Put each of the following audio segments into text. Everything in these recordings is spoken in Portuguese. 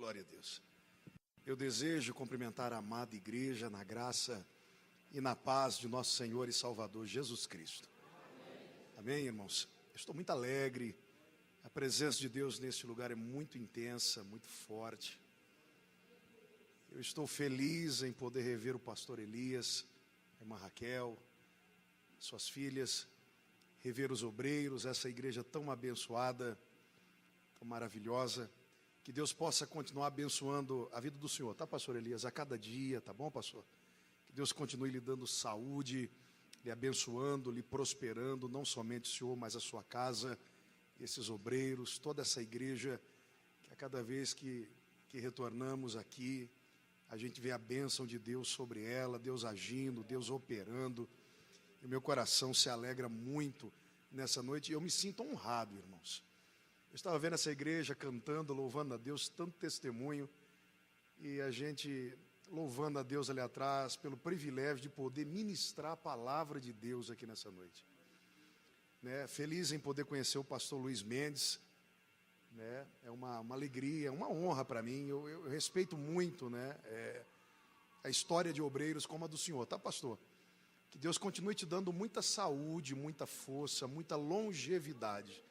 Glória a Deus. Eu desejo cumprimentar a amada igreja na graça e na paz de nosso Senhor e Salvador Jesus Cristo. Amém, irmãos? Eu estou muito alegre. A presença de Deus neste lugar é muito intensa, muito forte. Eu estou feliz em poder rever o pastor Elias, a irmã Raquel, suas filhas, rever os obreiros, essa igreja tão abençoada, tão maravilhosa. Que Deus possa continuar abençoando a vida do Senhor, tá, pastor Elias? A cada dia, tá bom, pastor? Que Deus continue lhe dando saúde, lhe abençoando, lhe prosperando, não somente o Senhor, mas a sua casa, esses obreiros, toda essa igreja, que a cada vez que retornamos aqui, a gente vê a bênção de Deus sobre ela, Deus agindo, Deus operando, e o meu coração se alegra muito nessa noite, e eu me sinto honrado, irmãos. Eu estava vendo essa igreja cantando, louvando a Deus, tanto testemunho, e a gente louvando a Deus ali atrás, pelo privilégio de poder ministrar a palavra de Deus aqui nessa noite. Né? Feliz em poder conhecer o pastor Luiz Mendes, né? É uma alegria, uma honra para mim, eu respeito muito, né? A história de obreiros como a do senhor, tá, pastor? Que Deus continue te dando muita saúde, muita força, muita longevidade.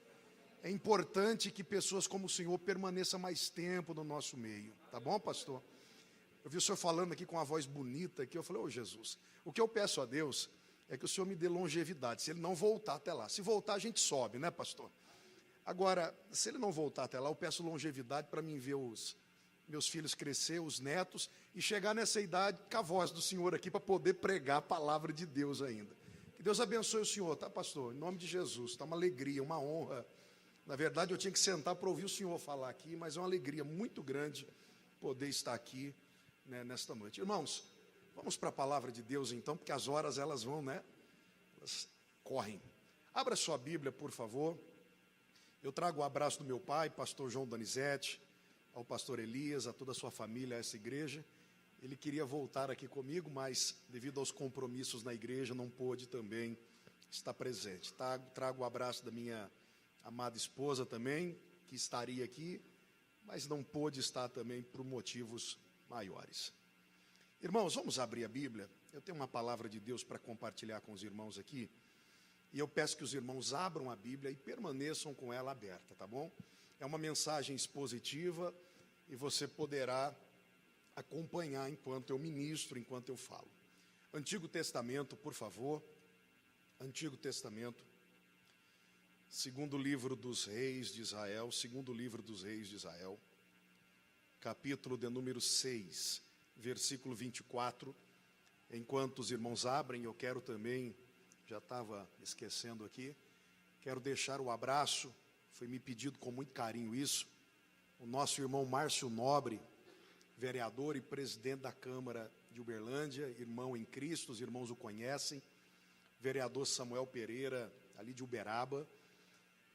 É importante que pessoas como o senhor permaneçam mais tempo no nosso meio. Tá bom, pastor? Eu vi o senhor falando aqui com uma voz bonita aqui. Eu falei, ô Jesus, o que eu peço a Deus é que o senhor me dê longevidade. Se ele não voltar até lá. Se voltar, a gente sobe, né, pastor? Agora, se ele não voltar até lá, eu peço longevidade para mim ver os meus filhos crescer, os netos, e chegar nessa idade com a voz do senhor aqui para poder pregar a palavra de Deus ainda. Que Deus abençoe o senhor, tá, pastor? Em nome de Jesus. Tá uma alegria, uma honra. Na verdade, eu tinha que sentar para ouvir o senhor falar aqui, mas é uma alegria muito grande poder estar aqui, né, nesta noite. Irmãos, vamos para a palavra de Deus então, porque as horas elas vão, né? Elas correm. Abra sua Bíblia, por favor. Eu trago o abraço do meu pai, pastor João Donizete, ao pastor Elias, a toda a sua família, a essa igreja. Ele queria voltar aqui comigo, mas devido aos compromissos na igreja, não pôde também estar presente. Trago o abraço da minha amada esposa também, que estaria aqui, mas não pôde estar também por motivos maiores. Irmãos, vamos abrir a Bíblia. Eu tenho uma palavra de Deus para compartilhar com os irmãos aqui, e eu peço que os irmãos abram a Bíblia e permaneçam com ela aberta, tá bom? É uma mensagem expositiva e você poderá acompanhar enquanto eu ministro, enquanto eu falo. Antigo Testamento, por favor. Antigo Testamento. Segundo livro dos reis de Israel, capítulo de número 6, versículo 24. Enquanto os irmãos abrem, eu quero também, já estava esquecendo aqui, quero deixar o abraço, foi me pedido com muito carinho isso, o nosso irmão Márcio Nobre, vereador e presidente da Câmara de Uberlândia, irmão em Cristo, os irmãos o conhecem, vereador Samuel Pereira, ali de Uberaba.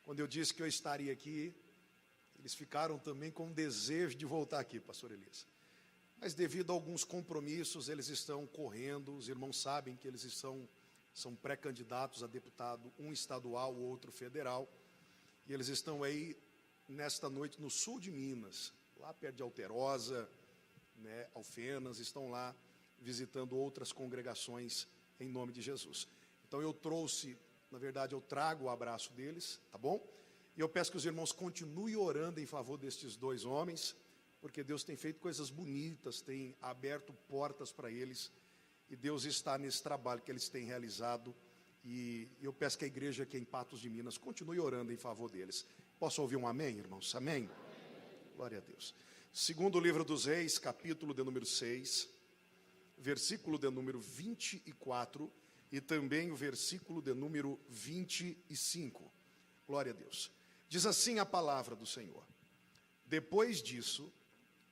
Quando eu disse que eu estaria aqui, eles ficaram também com desejo de voltar aqui, pastor Elias. Mas devido a alguns compromissos, eles estão correndo, os irmãos sabem que eles são pré-candidatos a deputado, um estadual, o outro federal, e eles estão aí, nesta noite, no sul de Minas, lá perto de Alterosa, né, Alfenas, estão lá visitando outras congregações em nome de Jesus. Então eu trago o abraço deles, tá bom? E eu peço que os irmãos continuem orando em favor destes dois homens, porque Deus tem feito coisas bonitas, tem aberto portas para eles, e Deus está nesse trabalho que eles têm realizado, e eu peço que a igreja aqui em Patos de Minas continue orando em favor deles. Posso ouvir um amém, irmãos? Amém? Amém. Glória a Deus. Segundo livro dos Reis, capítulo de número 6, versículo de número 24, e também o versículo de número 25. Glória a Deus. Diz assim a palavra do Senhor. Depois disso,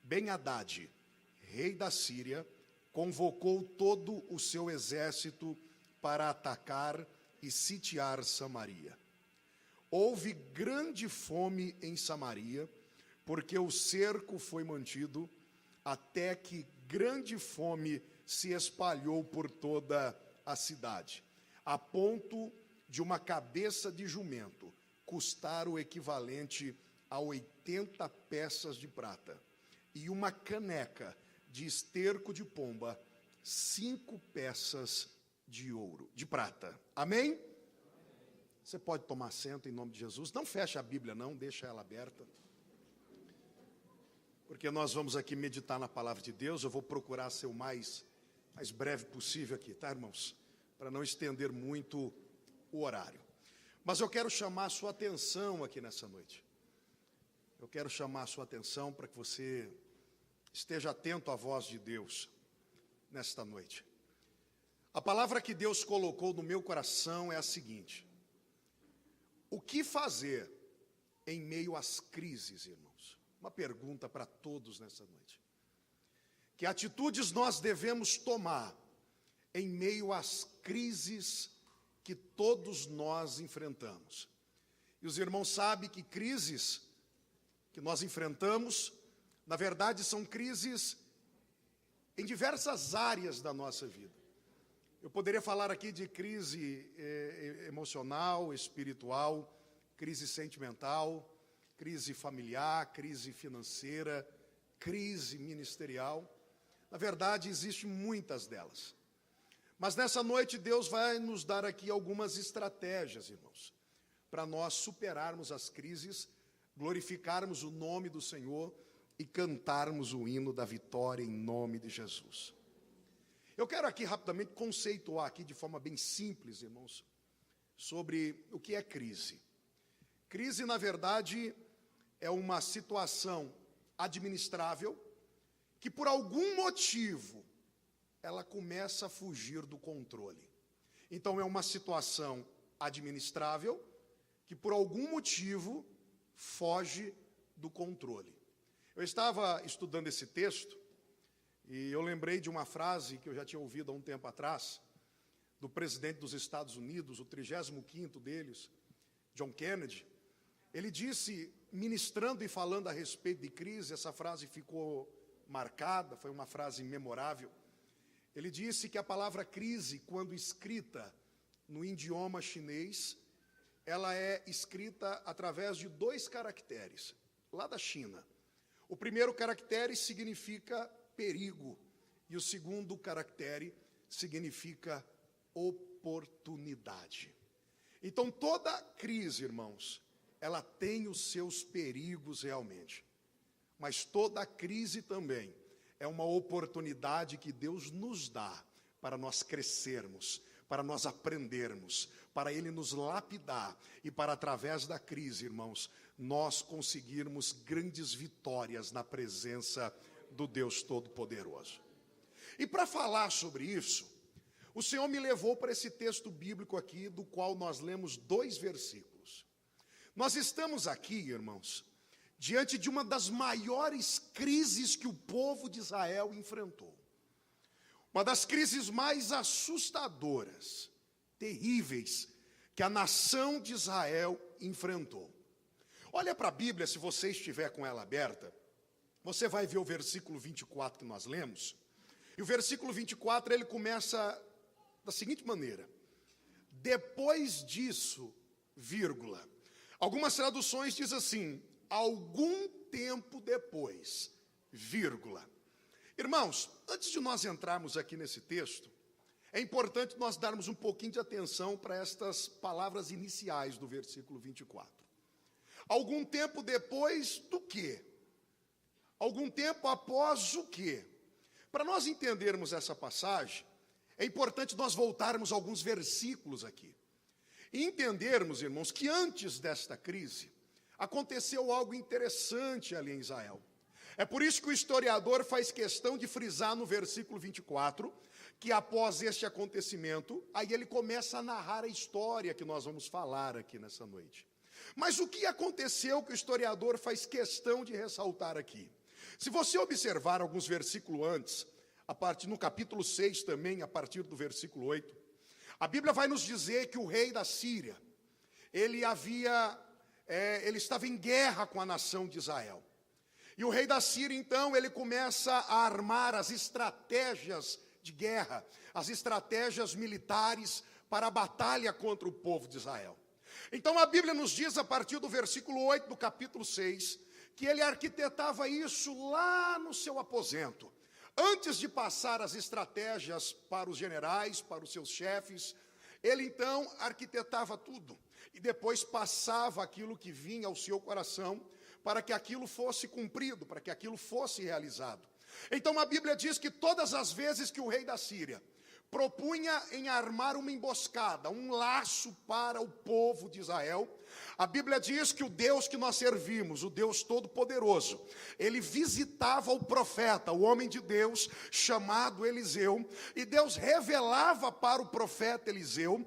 Ben-Hadad, rei da Síria, convocou todo o seu exército para atacar e sitiar Samaria. Houve grande fome em Samaria, porque o cerco foi mantido, até que grande fome se espalhou por toda a cidade, a ponto de uma cabeça de jumento custar o equivalente a 80 peças de prata, e uma caneca de esterco de pomba, 5 peças de ouro, de prata. Amém? Você pode tomar assento em nome de Jesus. Não feche a Bíblia não, deixa ela aberta. Porque nós vamos aqui meditar na palavra de Deus. Eu vou procurar ser o mais breve possível aqui, tá, irmãos? Para não estender muito o horário. Mas eu quero chamar a sua atenção aqui nessa noite. Eu quero chamar a sua atenção para que você esteja atento à voz de Deus nesta noite. A palavra que Deus colocou no meu coração é a seguinte: o que fazer em meio às crises, irmãos? Uma pergunta para todos nessa noite. Que atitudes nós devemos tomar em meio às crises que todos nós enfrentamos? E os irmãos sabem que crises que nós enfrentamos, na verdade, são crises em diversas áreas da nossa vida. Eu poderia falar aqui de crise emocional, espiritual, crise sentimental, crise familiar, crise financeira, crise ministerial. Na verdade, existem muitas delas. Mas nessa noite Deus vai nos dar aqui algumas estratégias, irmãos, para nós superarmos as crises, glorificarmos o nome do Senhor e cantarmos o hino da vitória em nome de Jesus. Eu quero aqui rapidamente conceituar aqui de forma bem simples, irmãos, sobre o que é crise. Crise, na verdade, é uma situação administrável que por algum motivo ela começa a fugir do controle. Então é uma situação administrável que por algum motivo foge do controle. Eu estava estudando esse texto e eu lembrei de uma frase que eu já tinha ouvido há um tempo atrás, do presidente dos Estados Unidos, o 35º deles, John Kennedy. Ele disse, ministrando e falando a respeito de crise, essa frase ficou marcada, foi uma frase memorável. Ele disse que a palavra crise, quando escrita no idioma chinês, ela é escrita através de 2 caracteres, lá da China. O primeiro caractere significa perigo, e o segundo caractere significa oportunidade. Então, toda crise, irmãos, ela tem os seus perigos realmente. Mas toda crise também é uma oportunidade que Deus nos dá para nós crescermos, para nós aprendermos, para Ele nos lapidar e para, através da crise, irmãos, nós conseguirmos grandes vitórias na presença do Deus Todo-Poderoso. E para falar sobre isso, o Senhor me levou para esse texto bíblico aqui, do qual nós lemos 2 versículos. Nós estamos aqui, irmãos, diante de uma das maiores crises que o povo de Israel enfrentou. Uma das crises mais assustadoras, terríveis, que a nação de Israel enfrentou. Olha para a Bíblia, se você estiver com ela aberta, você vai ver o versículo 24 que nós lemos. E o versículo 24, ele começa da seguinte maneira: depois disso, vírgula. Algumas traduções dizem assim, algum tempo depois, vírgula. Irmãos, antes de nós entrarmos aqui nesse texto, é importante nós darmos um pouquinho de atenção para estas palavras iniciais do versículo 24. Algum tempo depois do quê? Algum tempo após o quê? Para nós entendermos essa passagem, é importante nós voltarmos a alguns versículos aqui. E entendermos, irmãos, que antes desta crise, aconteceu algo interessante ali em Israel. É por isso que o historiador faz questão de frisar no versículo 24, que após este acontecimento, aí ele começa a narrar a história que nós vamos falar aqui nessa noite. Mas o que aconteceu que o historiador faz questão de ressaltar aqui? Se você observar alguns versículos antes, no capítulo 6 também, a partir do versículo 8, a Bíblia vai nos dizer que o rei da Síria, ele estava em guerra com a nação de Israel. E o rei da Síria, então, ele começa a armar as estratégias de guerra, as estratégias militares para a batalha contra o povo de Israel. Então a Bíblia nos diz, a partir do versículo 8 do capítulo 6, que ele arquitetava isso lá no seu aposento. Antes de passar as estratégias para os generais, para os seus chefes, ele então arquitetava tudo. E depois passava aquilo que vinha ao seu coração, para que aquilo fosse cumprido, para que aquilo fosse realizado. Então a Bíblia diz que todas as vezes que o rei da Síria propunha em armar uma emboscada, um laço para o povo de Israel, a Bíblia diz que o Deus que nós servimos, o Deus Todo-Poderoso, ele visitava o profeta, o homem de Deus, chamado Eliseu, e Deus revelava para o profeta Eliseu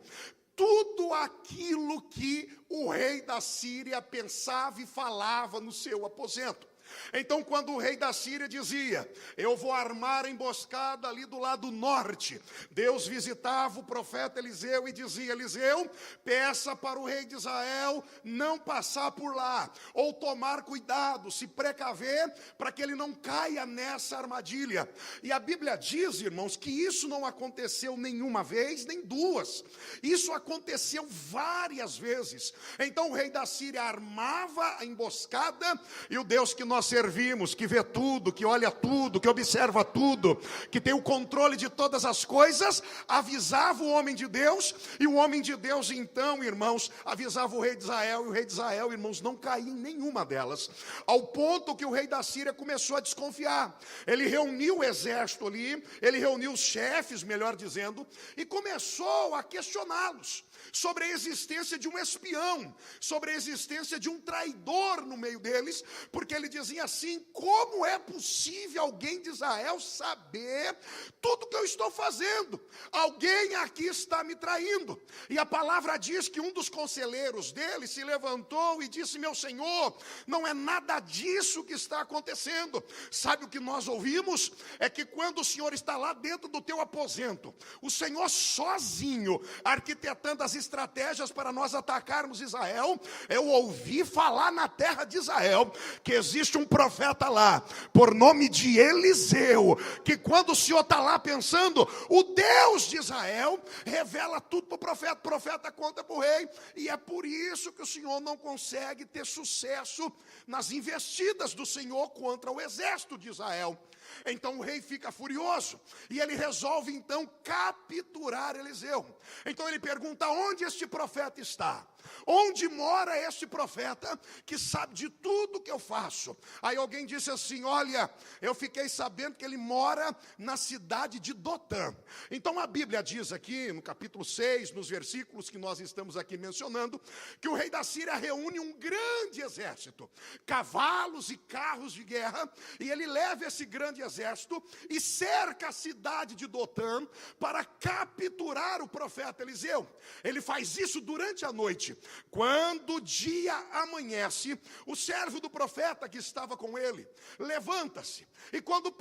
tudo aquilo que o rei da Síria pensava e falava no seu aposento. Então, quando o rei da Síria dizia, eu vou armar a emboscada ali do lado norte, Deus visitava o profeta Eliseu e dizia, Eliseu, peça para o rei de Israel não passar por lá, ou tomar cuidado, se precaver, para que ele não caia nessa armadilha. E a Bíblia diz, irmãos, que isso não aconteceu nenhuma vez, nem duas. Isso aconteceu várias vezes. Então o rei da Síria armava a emboscada, e o Deus que nós servimos, que vê tudo, que olha tudo, que observa tudo, que tem o controle de todas as coisas, avisava o homem de Deus, e o homem de Deus então, irmãos, avisava o rei de Israel, e o rei de Israel, irmãos, não caía em nenhuma delas, ao ponto que o rei da Síria começou a desconfiar. Ele reuniu o exército ali, ele reuniu os chefes, melhor dizendo, e começou a questioná-los sobre a existência de um espião, sobre a existência de um traidor no meio deles, porque ele dizia assim, como é possível alguém de Israel saber tudo que eu estou fazendo? Alguém aqui está me traindo. E a palavra diz que um dos conselheiros dele se levantou e disse, meu senhor, não é nada disso que está acontecendo. Sabe o que nós ouvimos? É que quando o senhor está lá dentro do teu aposento, o senhor sozinho, arquitetando as estratégias para nós atacarmos Israel, eu ouvi falar na terra de Israel, que existe um profeta lá, por nome de Eliseu, que quando o senhor está lá pensando, o Deus de Israel revela tudo para o profeta conta para o rei, e é por isso que o senhor não consegue ter sucesso nas investidas do Senhor contra o exército de Israel. Então o rei fica furioso, e ele resolve então capturar Eliseu. Então ele pergunta, onde este profeta está? Onde mora este profeta que sabe de tudo que eu faço? Aí alguém disse assim, olha, eu fiquei sabendo que ele mora na cidade de Dotã. Então a Bíblia diz aqui, no capítulo 6, nos versículos que nós estamos aqui mencionando, que o rei da Síria reúne um grande exército, cavalos e carros de guerra, e ele leva esse grande exército e cerca a cidade de Dotã para capturar o profeta Eliseu. Ele faz isso durante a noite. Quando o dia amanhece, o servo do profeta que estava com ele levanta-se, e quando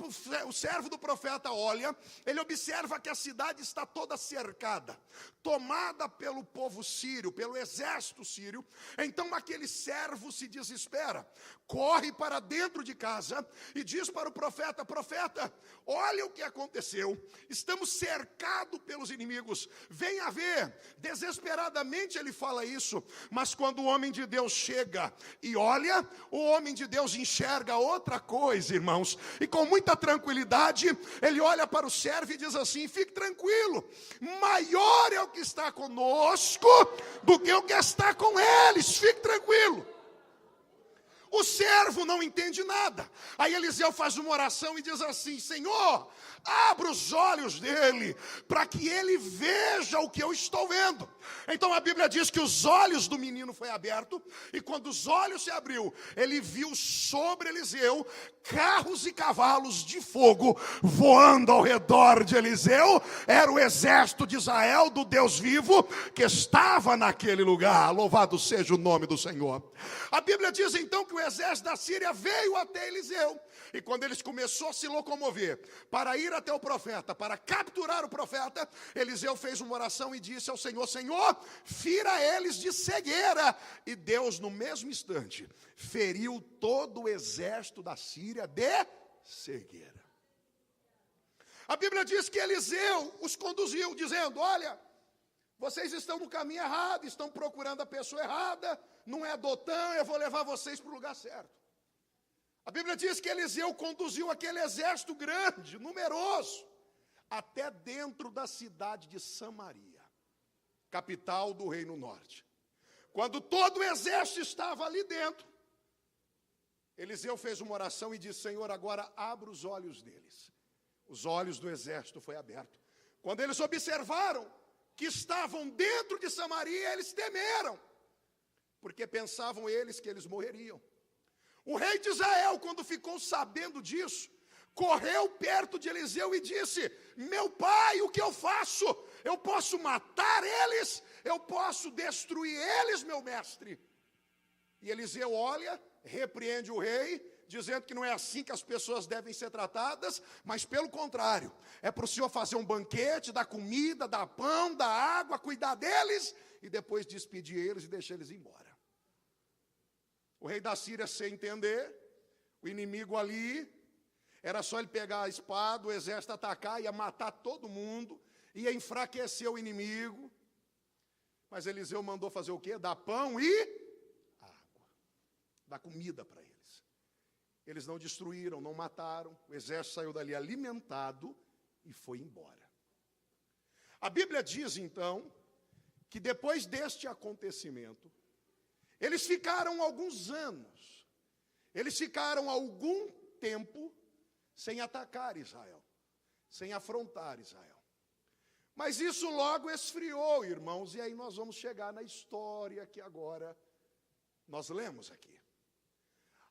o servo do profeta olha, ele observa que a cidade está toda cercada, tomada pelo povo sírio, pelo exército sírio. Então aquele servo se desespera, corre para dentro de casa e diz para o profeta, profeta, olha o que aconteceu, estamos cercados pelos inimigos, venha ver. Desesperadamente ele fala isso, mas quando o homem de Deus chega e olha, o homem de Deus enxerga outra coisa, irmãos, e com muita tranquilidade, ele olha para o servo e diz assim, fique tranquilo, maior é o que está conosco do que o que está com eles, fique tranquilo. O servo não entende nada. Aí Eliseu faz uma oração e diz assim, Senhor, abra os olhos dele, para que ele veja o que eu estou vendo. Então a Bíblia diz que os olhos do menino foi aberto, e quando os olhos se abriu, ele viu sobre Eliseu carros e cavalos de fogo voando ao redor de Eliseu. Era o exército de Israel, do Deus vivo, que estava naquele lugar. Louvado seja o nome do Senhor. A Bíblia diz então que o exército da Síria veio até Eliseu, e quando eles começou a se locomover para ir até o profeta, para capturar o profeta, Eliseu fez uma oração e disse ao Senhor, Senhor, fira eles de cegueira. E Deus no mesmo instante feriu todo o exército da Síria de cegueira. A Bíblia diz que Eliseu os conduziu dizendo, olha, vocês estão no caminho errado, estão procurando a pessoa errada, não é Dotã, eu vou levar vocês para o lugar certo. A Bíblia diz que Eliseu conduziu aquele exército grande, numeroso, até dentro da cidade de Samaria, capital do Reino Norte. Quando todo o exército estava ali dentro, Eliseu fez uma oração e disse: Senhor, agora abra os olhos deles. Os olhos do exército foi aberto. Quando eles observaram que estavam dentro de Samaria, eles temeram, porque pensavam eles que eles morreriam. O rei de Israel, quando ficou sabendo disso, correu perto de Eliseu e disse: meu pai, o que eu faço? Eu posso matar eles? Eu posso destruir eles, meu mestre? E Eliseu olha, repreende o rei, dizendo que não é assim que as pessoas devem ser tratadas, mas pelo contrário, é para o senhor fazer um banquete, dar comida, dar pão, dar água, cuidar deles, e depois despedir eles e deixar eles embora. O rei da Síria, sem entender, o inimigo ali, era só ele pegar a espada, o exército atacar, ia matar todo mundo, ia enfraquecer o inimigo. Mas Eliseu mandou fazer o quê? Dar pão e água, dar comida para eles. Eles não destruíram, não mataram, o exército saiu dali alimentado e foi embora. A Bíblia diz então, que depois deste acontecimento, eles ficaram alguns anos, eles ficaram algum tempo sem atacar Israel, sem afrontar Israel. Mas isso logo esfriou, irmãos, e aí nós vamos chegar na história que agora nós lemos aqui.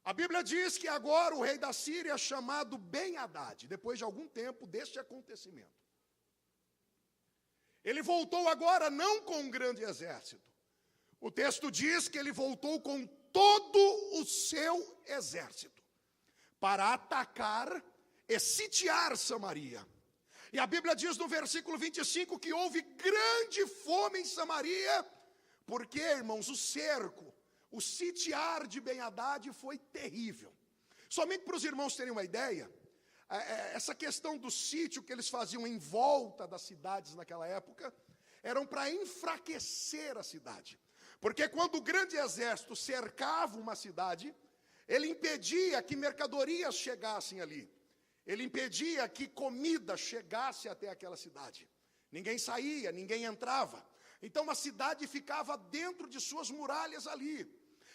A Bíblia diz que agora o rei da Síria, chamado Ben-Hadad, depois de algum tempo deste acontecimento, ele voltou agora não com um grande exército. O texto diz que ele voltou com todo o seu exército para atacar e sitiar Samaria. E a Bíblia diz no versículo 25 que houve grande fome em Samaria, porque, irmãos, o cerco, o sitiar de Ben-Hadad foi terrível. Somente para os irmãos terem uma ideia, essa questão do sítio que eles faziam em volta das cidades naquela época, eram para enfraquecer a cidade. Porque quando o grande exército cercava uma cidade, ele impedia que mercadorias chegassem ali. Ele impedia que comida chegasse até aquela cidade. Ninguém saía, ninguém entrava. Então a cidade ficava dentro de suas muralhas ali.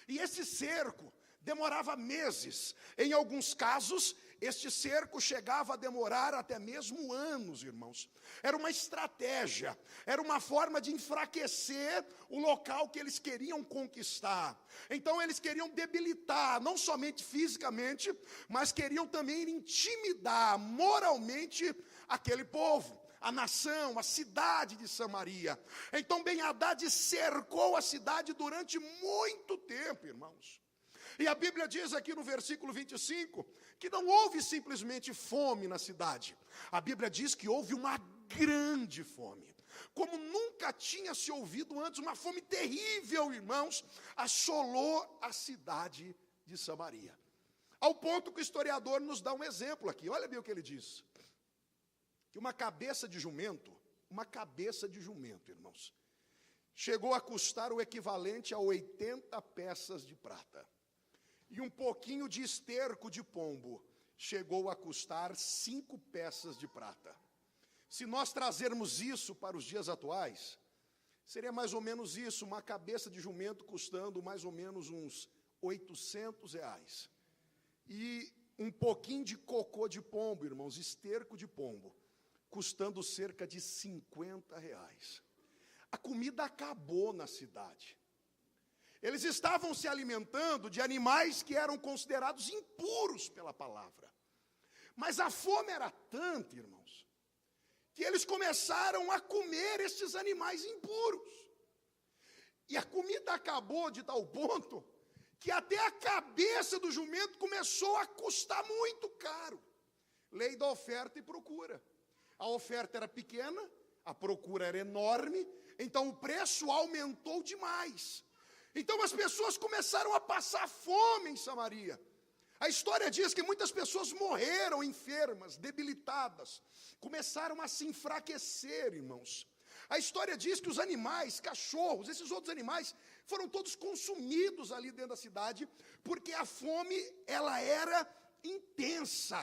E esse cerco demorava meses. Em alguns casos, este cerco chegava a demorar até mesmo anos, irmãos. Era uma estratégia, era uma forma de enfraquecer o local que eles queriam conquistar. Então eles queriam debilitar, não somente fisicamente, mas queriam também intimidar moralmente aquele povo, a nação, a cidade de Samaria. Então Ben-Hadad cercou a cidade durante muito tempo, irmãos. E a Bíblia diz aqui no versículo 25, que não houve simplesmente fome na cidade. A Bíblia diz que houve uma grande fome, como nunca tinha se ouvido antes, uma fome terrível, irmãos, assolou a cidade de Samaria. Ao ponto que o historiador nos dá um exemplo aqui, olha bem o que ele diz. Que uma cabeça de jumento, irmãos, chegou a custar o equivalente a 80 peças de prata. E um pouquinho de esterco de pombo chegou a custar 5 peças de prata. Se nós trazermos isso para os dias atuais, seria mais ou menos isso, uma cabeça de jumento custando mais ou menos uns R$800. E um pouquinho de cocô de pombo, irmãos, esterco de pombo, custando cerca de R$50. A comida acabou na cidade. Eles estavam se alimentando de animais que eram considerados impuros pela palavra. Mas a fome era tanta, irmãos, que eles começaram a comer esses animais impuros. E a comida acabou de tal ponto que até a cabeça do jumento começou a custar muito caro. Lei da oferta e procura. A oferta era pequena, a procura era enorme, então o preço aumentou demais. Então as pessoas começaram a passar fome em Samaria. A história diz que muitas pessoas morreram enfermas, debilitadas, começaram a se enfraquecer, irmãos. A história diz que os animais, cachorros, esses outros animais, foram todos consumidos ali dentro da cidade, porque a fome, ela era intensa,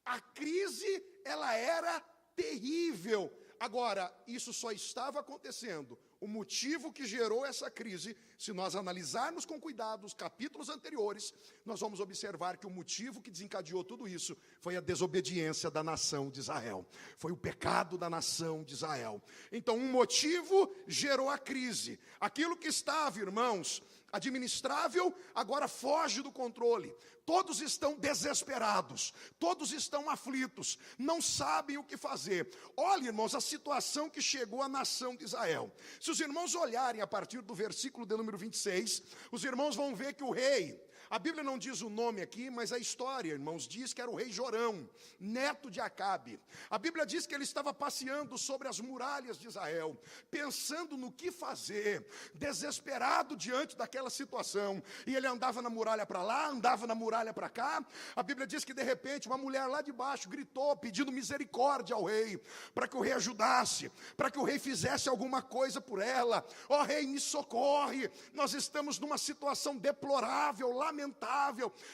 a crise, ela era terrível. Agora, isso só estava acontecendo, o motivo que gerou essa crise, se nós analisarmos com cuidado os capítulos anteriores, nós vamos observar que o motivo que desencadeou tudo isso foi a desobediência da nação de Israel. Foi o pecado da nação de Israel. Então, um motivo gerou a crise. Aquilo que estava, irmãos, administrável, agora foge do controle. Todos estão desesperados, todos estão aflitos, não sabem o que fazer. Olha, irmãos, a situação que chegou à nação de Israel. Se os irmãos olharem a partir do versículo de número 26, os irmãos vão ver que o rei, a Bíblia não diz o nome aqui, mas a história, irmãos, diz que era o rei Jorão, neto de Acabe. A Bíblia diz que ele estava passeando sobre as muralhas de Israel, pensando no que fazer, desesperado diante daquela situação. E ele andava na muralha para lá, andava na muralha para cá. A Bíblia diz que de repente uma mulher lá de baixo gritou, pedindo misericórdia ao rei, para que o rei ajudasse, para que o rei fizesse alguma coisa por ela. Ó rei, me socorre, nós estamos numa situação deplorável, lamentável,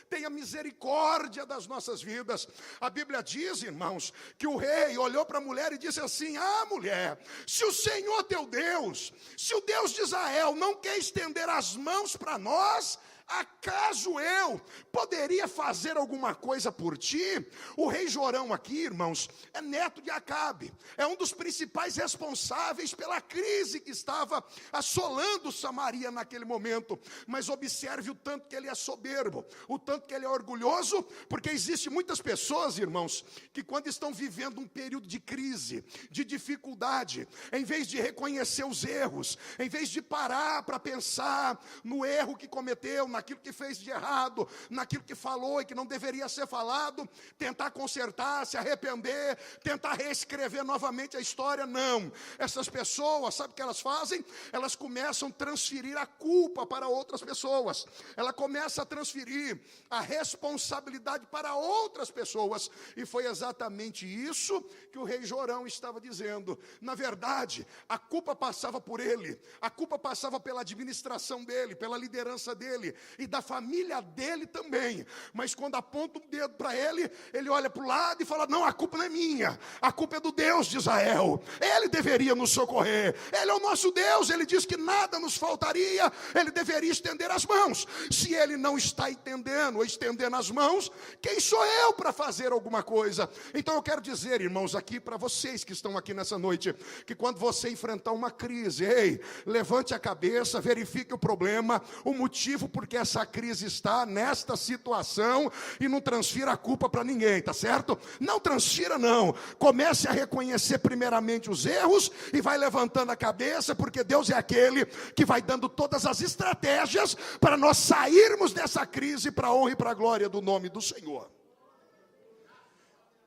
tenha misericórdia das nossas vidas. A Bíblia diz, irmãos, que o rei olhou para a mulher e disse assim: ah, mulher, se o Senhor teu Deus, se o Deus de Israel não quer estender as mãos para nós, acaso eu poderia fazer alguma coisa por ti? O rei Jorão aqui, irmãos, é neto de Acabe, é um dos principais responsáveis pela crise que estava assolando Samaria naquele momento. Mas observe o tanto que ele é soberbo, o tanto que ele é orgulhoso, porque existe muitas pessoas, irmãos, que quando estão vivendo um período de crise, de dificuldade, em vez de reconhecer os erros, em vez de parar para pensar no erro que cometeu, naquilo que fez de errado, naquilo que falou e que não deveria ser falado, tentar consertar, se arrepender, tentar reescrever novamente a história, não. Essas pessoas, sabe o que elas fazem? Elas começam a transferir a culpa para outras pessoas, ela começa a transferir a responsabilidade para outras pessoas, e foi exatamente isso que o rei Jorão estava dizendo. Na verdade, a culpa passava por ele, a culpa passava pela administração dele, pela liderança dele, e da família dele também. Mas quando aponta um dedo para ele, ele olha para o lado e fala: não, a culpa não é minha, a culpa é do Deus de Israel, ele deveria nos socorrer, ele é o nosso Deus, ele diz que nada nos faltaria, ele deveria estender as mãos. Se ele não está entendendo ou estendendo as mãos, quem sou eu para fazer alguma coisa? Então eu quero dizer, irmãos, aqui para vocês que estão aqui nessa noite, que quando você enfrentar uma crise, ei, levante a cabeça, verifique o problema, o motivo porque essa crise está nesta situação, e não transfira a culpa para ninguém, tá certo? Não transfira não, comece a reconhecer primeiramente os erros e vai levantando a cabeça, porque Deus é aquele que vai dando todas as estratégias para nós sairmos dessa crise para a honra e para a glória do nome do Senhor.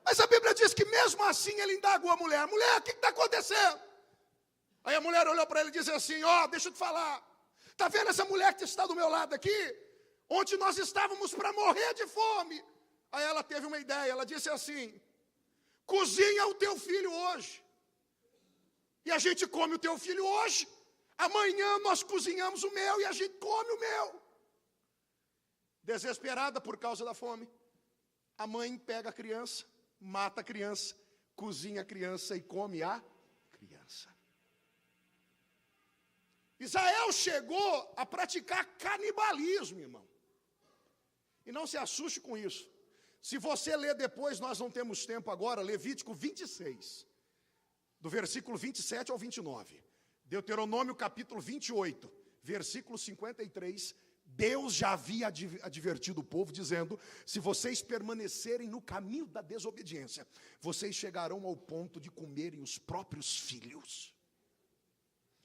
Mas a Bíblia diz que mesmo assim ele indagou a mulher: mulher, o que está acontecendo? Aí a mulher olhou para ele e disse assim: ó, deixa eu te falar, está vendo essa mulher que está do meu lado aqui? Onde nós estávamos para morrer de fome. Aí ela teve uma ideia, ela disse assim: cozinha o teu filho hoje, e a gente come o teu filho hoje, amanhã nós cozinhamos o meu e a gente come o meu. Desesperada por causa da fome, a mãe pega a criança, mata a criança, cozinha a criança e come a criança. Israel chegou a praticar canibalismo, irmão. E não se assuste com isso. Se você ler depois, nós não temos tempo agora, Levítico 26, do versículo 27 ao 29. Deuteronômio capítulo 28, versículo 53. Deus já havia advertido o povo, dizendo: se vocês permanecerem no caminho da desobediência, vocês chegarão ao ponto de comerem os próprios filhos.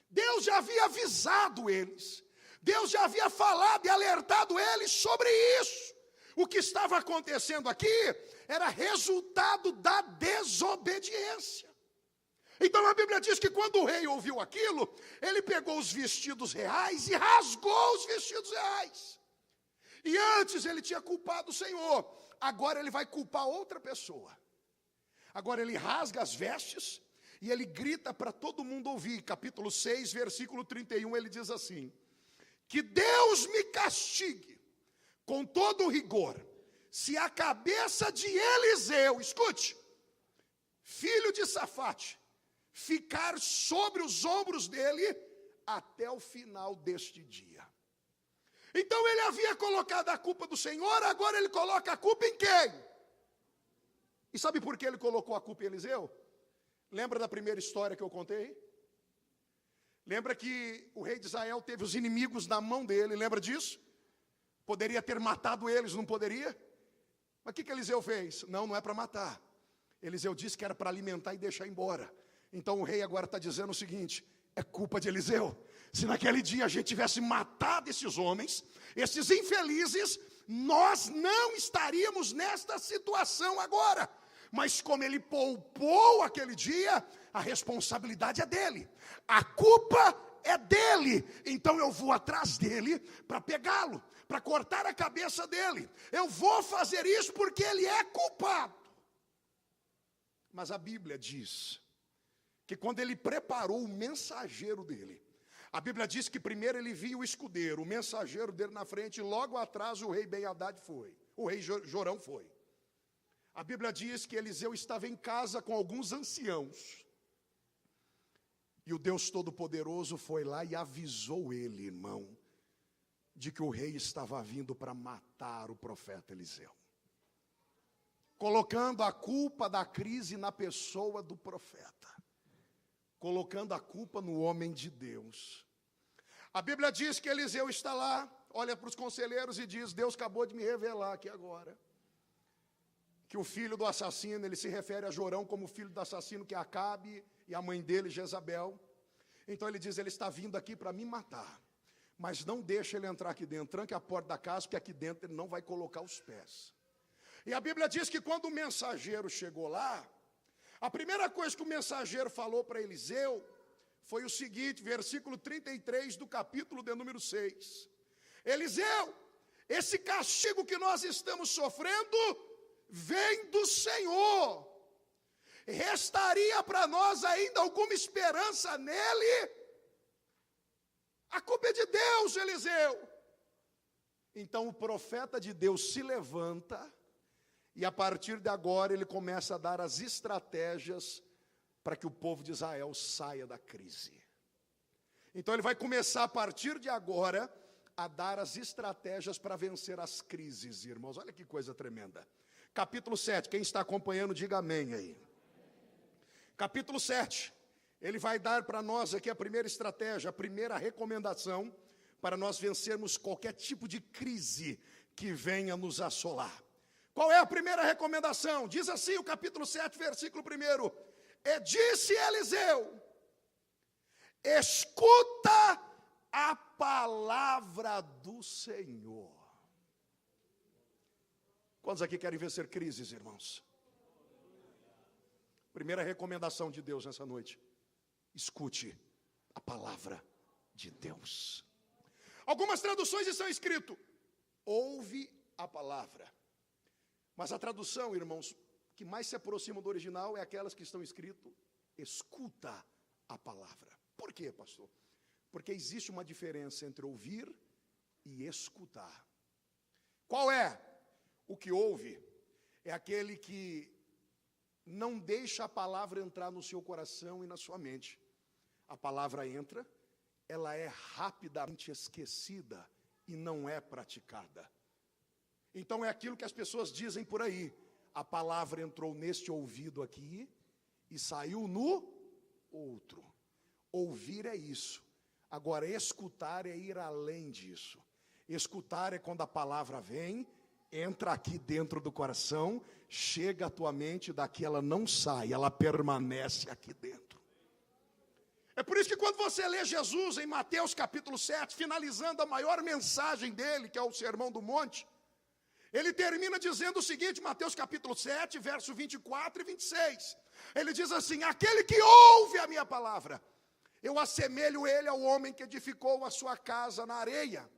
Deus já havia avisado eles, Deus já havia falado e alertado eles sobre isso. O que estava acontecendo aqui era resultado da desobediência. Então a Bíblia diz que quando o rei ouviu aquilo, ele pegou os vestidos reais e rasgou os vestidos reais. E antes ele tinha culpado o Senhor, agora ele vai culpar outra pessoa. Agora ele rasga as vestes e ele grita para todo mundo ouvir. Capítulo 6, versículo 31, ele diz assim: que Deus me castigue com todo o rigor, se a cabeça de Eliseu, escute, filho de Safate, ficar sobre os ombros dele até o final deste dia. Então ele havia colocado a culpa do Senhor, agora ele coloca a culpa em quem? E sabe por que ele colocou a culpa em Eliseu? Lembra da primeira história que eu contei? Lembra que o rei de Israel teve os inimigos na mão dele, lembra disso? Poderia ter matado eles, não poderia? Mas o que Eliseu fez? Não é para matar. Eliseu disse que era para alimentar e deixar embora. Então o rei agora está dizendo o seguinte: é culpa de Eliseu. Se naquele dia a gente tivesse matado esses homens, esses infelizes, nós não estaríamos nesta situação agora. Mas como ele poupou aquele dia, a responsabilidade é dele, a culpa é dele. Então eu vou atrás dele para pegá-lo, para cortar a cabeça dele. Eu vou fazer isso porque ele é culpado. Mas a Bíblia diz que quando ele preparou o mensageiro dele, a Bíblia diz que primeiro ele via o escudeiro, o mensageiro dele na frente, e logo atrás o rei Ben-Hadad foi, o rei Jorão foi. A Bíblia diz que Eliseu estava em casa com alguns anciãos, e o Deus Todo-Poderoso foi lá e avisou ele, irmão, de que o rei estava vindo para matar o profeta Eliseu, colocando a culpa da crise na pessoa do profeta, colocando a culpa no homem de Deus. A Bíblia diz que Eliseu está lá, olha para os conselheiros e diz: Deus acabou de me revelar aqui agora que o filho do assassino, ele se refere a Jorão como filho do assassino, que é Acabe, e a mãe dele, Jezabel. Então ele diz: ele está vindo aqui para me matar, mas não deixa ele entrar aqui dentro, tranque a porta da casa, porque aqui dentro ele não vai colocar os pés. E a Bíblia diz que quando o mensageiro chegou lá, a primeira coisa que o mensageiro falou para Eliseu foi o seguinte, versículo 33 do capítulo de número 6. Eliseu, esse castigo que nós estamos sofrendo vem do Senhor. Restaria para nós ainda alguma esperança nele? A culpa é de Deus, Eliseu. Então o profeta de Deus se levanta, e a partir de agora ele começa a dar as estratégias para que o povo de Israel saia da crise. Então ele vai começar a partir de agora a dar as estratégias para vencer as crises, irmãos. Olha que coisa tremenda. Capítulo 7, quem está acompanhando, diga amém aí. Capítulo 7, ele vai dar para nós aqui a primeira estratégia, a primeira recomendação para nós vencermos qualquer tipo de crise que venha nos assolar. Qual é a primeira recomendação? Diz assim o capítulo 7, versículo 1. E disse Eliseu: escuta a palavra do Senhor. Quantos aqui querem vencer crises, irmãos? Primeira recomendação de Deus nessa noite: escute a palavra de Deus. Algumas traduções estão escrito: ouve a palavra. Mas a tradução, irmãos, que mais se aproxima do original é aquelas que estão escrito: escuta a palavra. Por quê, pastor? Porque existe uma diferença entre ouvir e escutar. Qual é? O que ouve é aquele que não deixa a palavra entrar no seu coração e na sua mente. A palavra entra, ela é rapidamente esquecida e não é praticada. Então é aquilo que as pessoas dizem por aí: a palavra entrou neste ouvido aqui e saiu no outro. Ouvir é isso. Agora, escutar é ir além disso. Escutar é quando a palavra vem, entra aqui dentro do coração, chega à tua mente, daqui ela não sai, ela permanece aqui dentro. É por isso que quando você lê Jesus em Mateus capítulo 7, finalizando a maior mensagem dele, que é o Sermão do Monte, ele termina dizendo o seguinte, Mateus capítulo 7, verso 24 e 26. Ele diz assim: aquele que ouve a minha palavra, eu assemelho ele ao homem que edificou a sua casa na areia.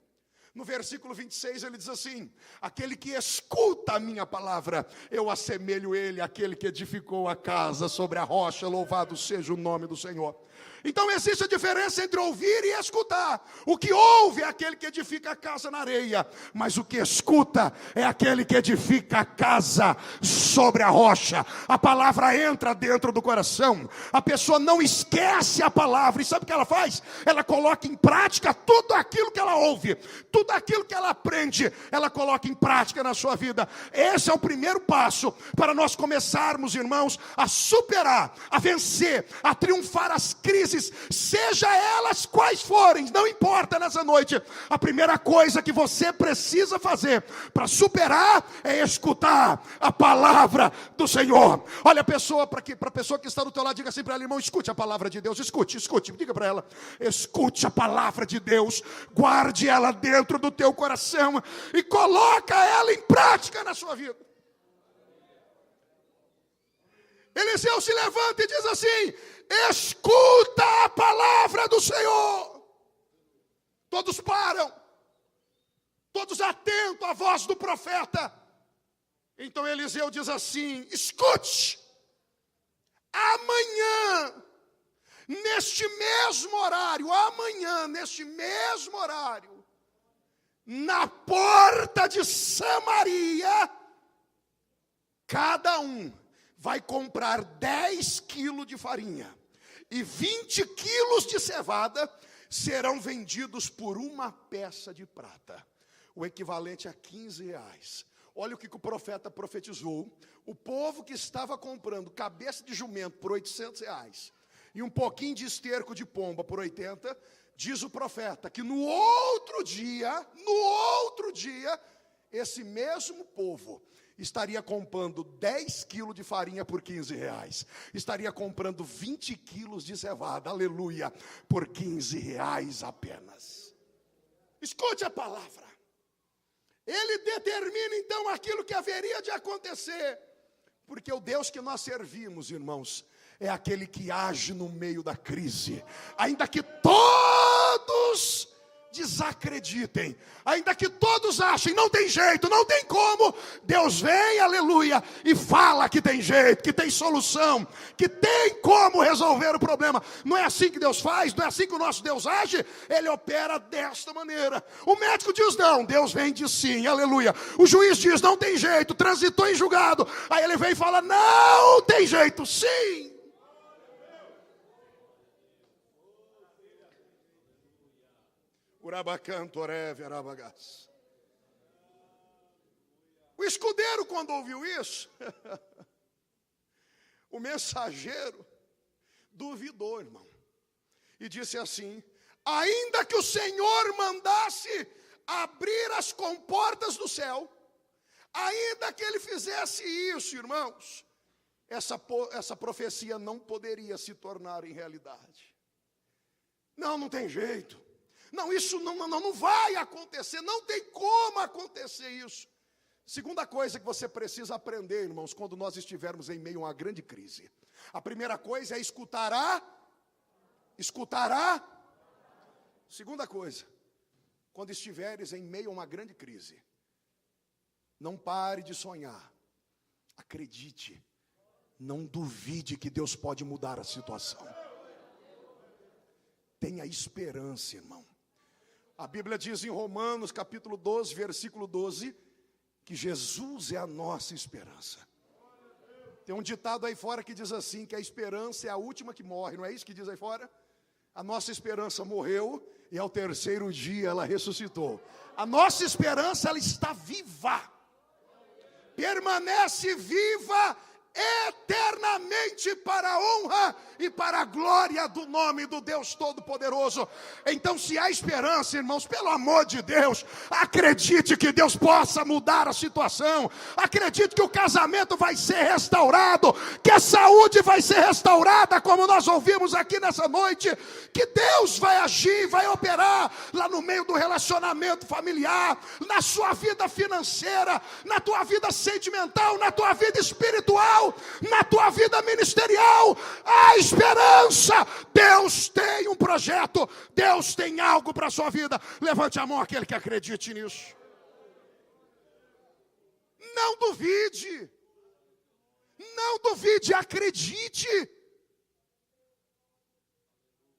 No versículo 26 ele diz assim: aquele que escuta a minha palavra, eu assemelho ele àquele que edificou a casa sobre a rocha, louvado seja o nome do Senhor. Então existe a diferença entre ouvir e escutar. O que ouve é aquele que edifica a casa na areia, mas o que escuta é aquele que edifica a casa sobre a rocha. A palavra entra dentro do coração, a pessoa não esquece a palavra, e sabe o que ela faz? Ela coloca em prática tudo aquilo que ela ouve, tudo aquilo que ela aprende, ela coloca em prática na sua vida. Esse é o primeiro passo para nós começarmos, irmãos, a superar, a vencer, a triunfar as crises, seja elas quais forem, não importa nessa noite. A primeira coisa que você precisa fazer para superar é escutar a palavra do Senhor. Olha a pessoa, para a pessoa que está do teu lado, diga assim para ela: irmão, escute a palavra de Deus, escute, diga para ela, escute a palavra de Deus, guarde ela dentro do teu coração e coloca ela em prática na sua vida. Eliseu se levanta e diz assim: escuta a palavra do Senhor. Todos param, todos atentos à voz do profeta. Então Eliseu diz assim: escute, amanhã, neste mesmo horário, na porta de Samaria, cada um vai comprar 10 quilos de farinha e 20 quilos de cevada, serão vendidos por uma peça de prata, o equivalente a 15 reais. Olha o que o profeta profetizou: o povo que estava comprando cabeça de jumento por 800 reais e um pouquinho de esterco de pomba por 80, diz o profeta que no outro dia, esse mesmo povo estaria comprando 10 quilos de farinha por 15 reais. Estaria comprando 20 quilos de cevada, aleluia, por 15 reais apenas. Escute a palavra. Ele determina então aquilo que haveria de acontecer. Porque o Deus que nós servimos, irmãos, é aquele que age no meio da crise. Ainda que todos desacreditem, ainda que todos achem, não tem jeito, não tem como, Deus vem, aleluia, e fala que tem jeito, que tem solução, que tem como resolver o problema. Não é assim que Deus faz, não é assim que o nosso Deus age. Ele opera desta maneira. O médico diz não, Deus vem e diz sim, aleluia. O juiz diz não tem jeito, transitou em julgado, aí ele vem e fala não tem jeito, sim. O escudeiro, quando ouviu isso, o mensageiro duvidou, irmão, e disse assim: ainda que o Senhor mandasse abrir as comportas do céu, ainda que ele fizesse isso, irmãos, essa profecia não poderia se tornar em realidade. Não tem jeito. Não, isso não vai acontecer, não tem como acontecer isso. Segunda coisa que você precisa aprender, irmãos, quando nós estivermos em meio a uma grande crise. A primeira coisa é escutará. Segunda coisa, quando estiveres em meio a uma grande crise, não pare de sonhar, acredite, não duvide que Deus pode mudar a situação. Tenha esperança, irmão. A Bíblia diz em Romanos capítulo 12, versículo 12, que Jesus é a nossa esperança. Tem um ditado aí fora que diz assim, que a esperança é a última que morre, não é isso que diz aí fora? A nossa esperança morreu e ao terceiro dia ela ressuscitou. A nossa esperança, ela está viva, permanece viva eternamente para a honra e para a glória do nome do Deus Todo-Poderoso. Então, se há esperança, irmãos, pelo amor de Deus, acredite que Deus possa mudar a situação, acredite que o casamento vai ser restaurado, que a saúde vai ser restaurada, como nós ouvimos aqui nessa noite, que Deus vai agir, vai operar lá no meio do relacionamento familiar, na sua vida financeira, na tua vida sentimental, na tua vida espiritual, na tua vida ministerial. Há esperança. Deus tem um projeto, Deus tem algo para a sua vida. Levante a mão aquele que acredite nisso. Não duvide. Não duvide, acredite.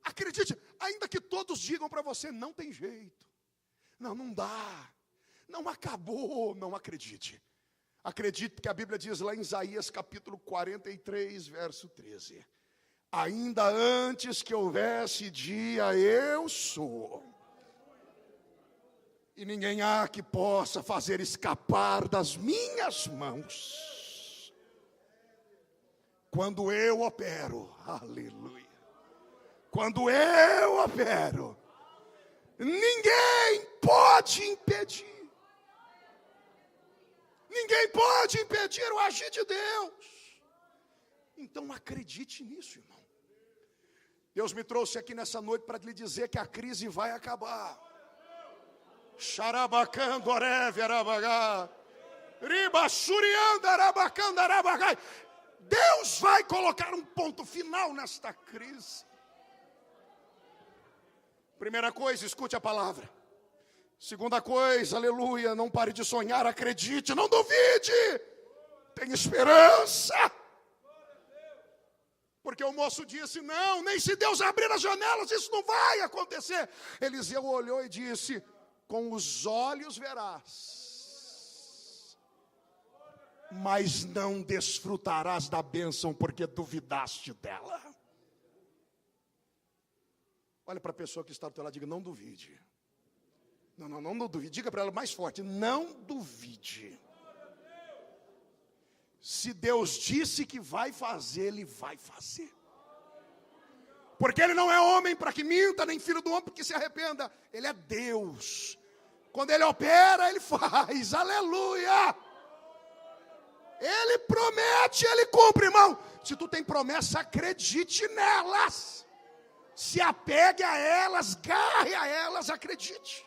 Acredite, ainda que todos digam para você, não tem jeito. Não dá. Não acabou, não acredite. Acredite que a Bíblia diz lá em Isaías capítulo 43, verso 13. Ainda antes que houvesse dia, eu sou. E ninguém há que possa fazer escapar das minhas mãos. Quando eu opero, aleluia. Quando eu opero, ninguém pode impedir. Ninguém pode impedir o agir de Deus. Então acredite nisso, irmão. Deus me trouxe aqui nessa noite para lhe dizer que a crise vai acabar. Xarabacando, oreve, arabagá. Ribaçurianda, arabacando, arabagai. Deus vai colocar um ponto final nesta crise. Primeira coisa, escute a palavra. Segunda coisa, aleluia, não pare de sonhar, acredite, não duvide. Tenha esperança. Porque o moço disse, não, nem se Deus abrir as janelas, isso não vai acontecer. Eliseu olhou e disse, com os olhos verás, mas não desfrutarás da bênção, porque duvidaste dela. Olha para a pessoa que está do teu lado e diga, não duvide. Não duvide, diga para ela mais forte, não duvide. Se Deus disse que vai fazer, Ele vai fazer. Porque Ele não é homem para que minta, nem filho do homem para que se arrependa. Ele é Deus. Quando Ele opera, Ele faz, aleluia. Ele promete, Ele cumpre, irmão. Se tu tem promessa, acredite nelas. Se apegue a elas, garre a elas, acredite.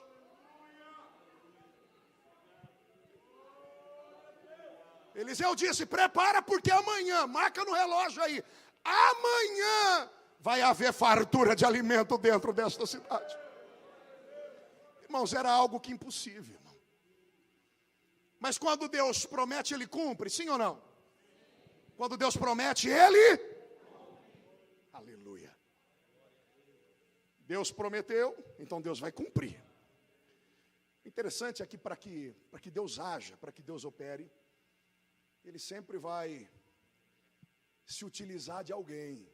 Eliseu disse, prepara porque amanhã, marca no relógio aí, amanhã vai haver fartura de alimento dentro desta cidade. Irmãos, era algo que impossível, irmão. Mas quando Deus promete, Ele cumpre, sim ou não? Quando Deus promete, Ele... Aleluia. Deus prometeu, então Deus vai cumprir. Interessante aqui para que Deus haja, para que Deus opere, Ele sempre vai se utilizar de alguém.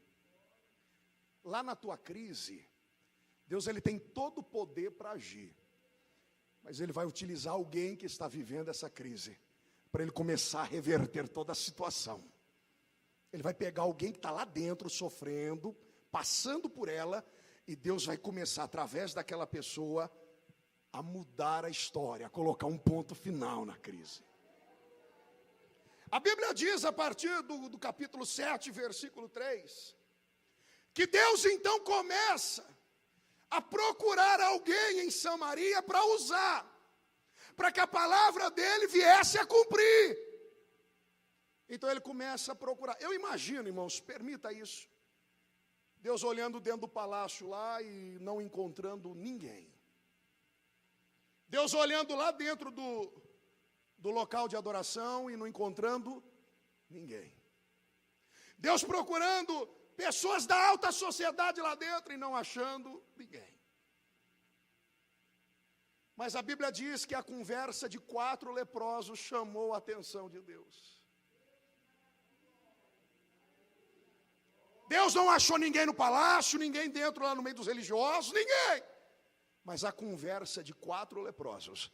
Lá na tua crise, Deus ele tem todo o poder para agir. Mas Ele vai utilizar alguém que está vivendo essa crise, para Ele começar a reverter toda a situação. Ele vai pegar alguém que está lá dentro, sofrendo, passando por ela, e Deus vai começar, através daquela pessoa, a mudar a história, a colocar um ponto final na crise. A Bíblia diz, a partir do capítulo 7, versículo 3, que Deus então começa a procurar alguém em Samaria para usar, para que a palavra dele viesse a cumprir. Então ele começa a procurar. Eu imagino, irmãos, permita isso, Deus olhando dentro do palácio lá e não encontrando ninguém. Deus olhando lá dentro do local de adoração e não encontrando ninguém. Deus procurando pessoas da alta sociedade lá dentro e não achando ninguém. Mas a Bíblia diz que a conversa de 4 leprosos chamou a atenção de Deus. Deus não achou ninguém no palácio, ninguém dentro lá no meio dos religiosos, ninguém. Mas a conversa de 4 leprosos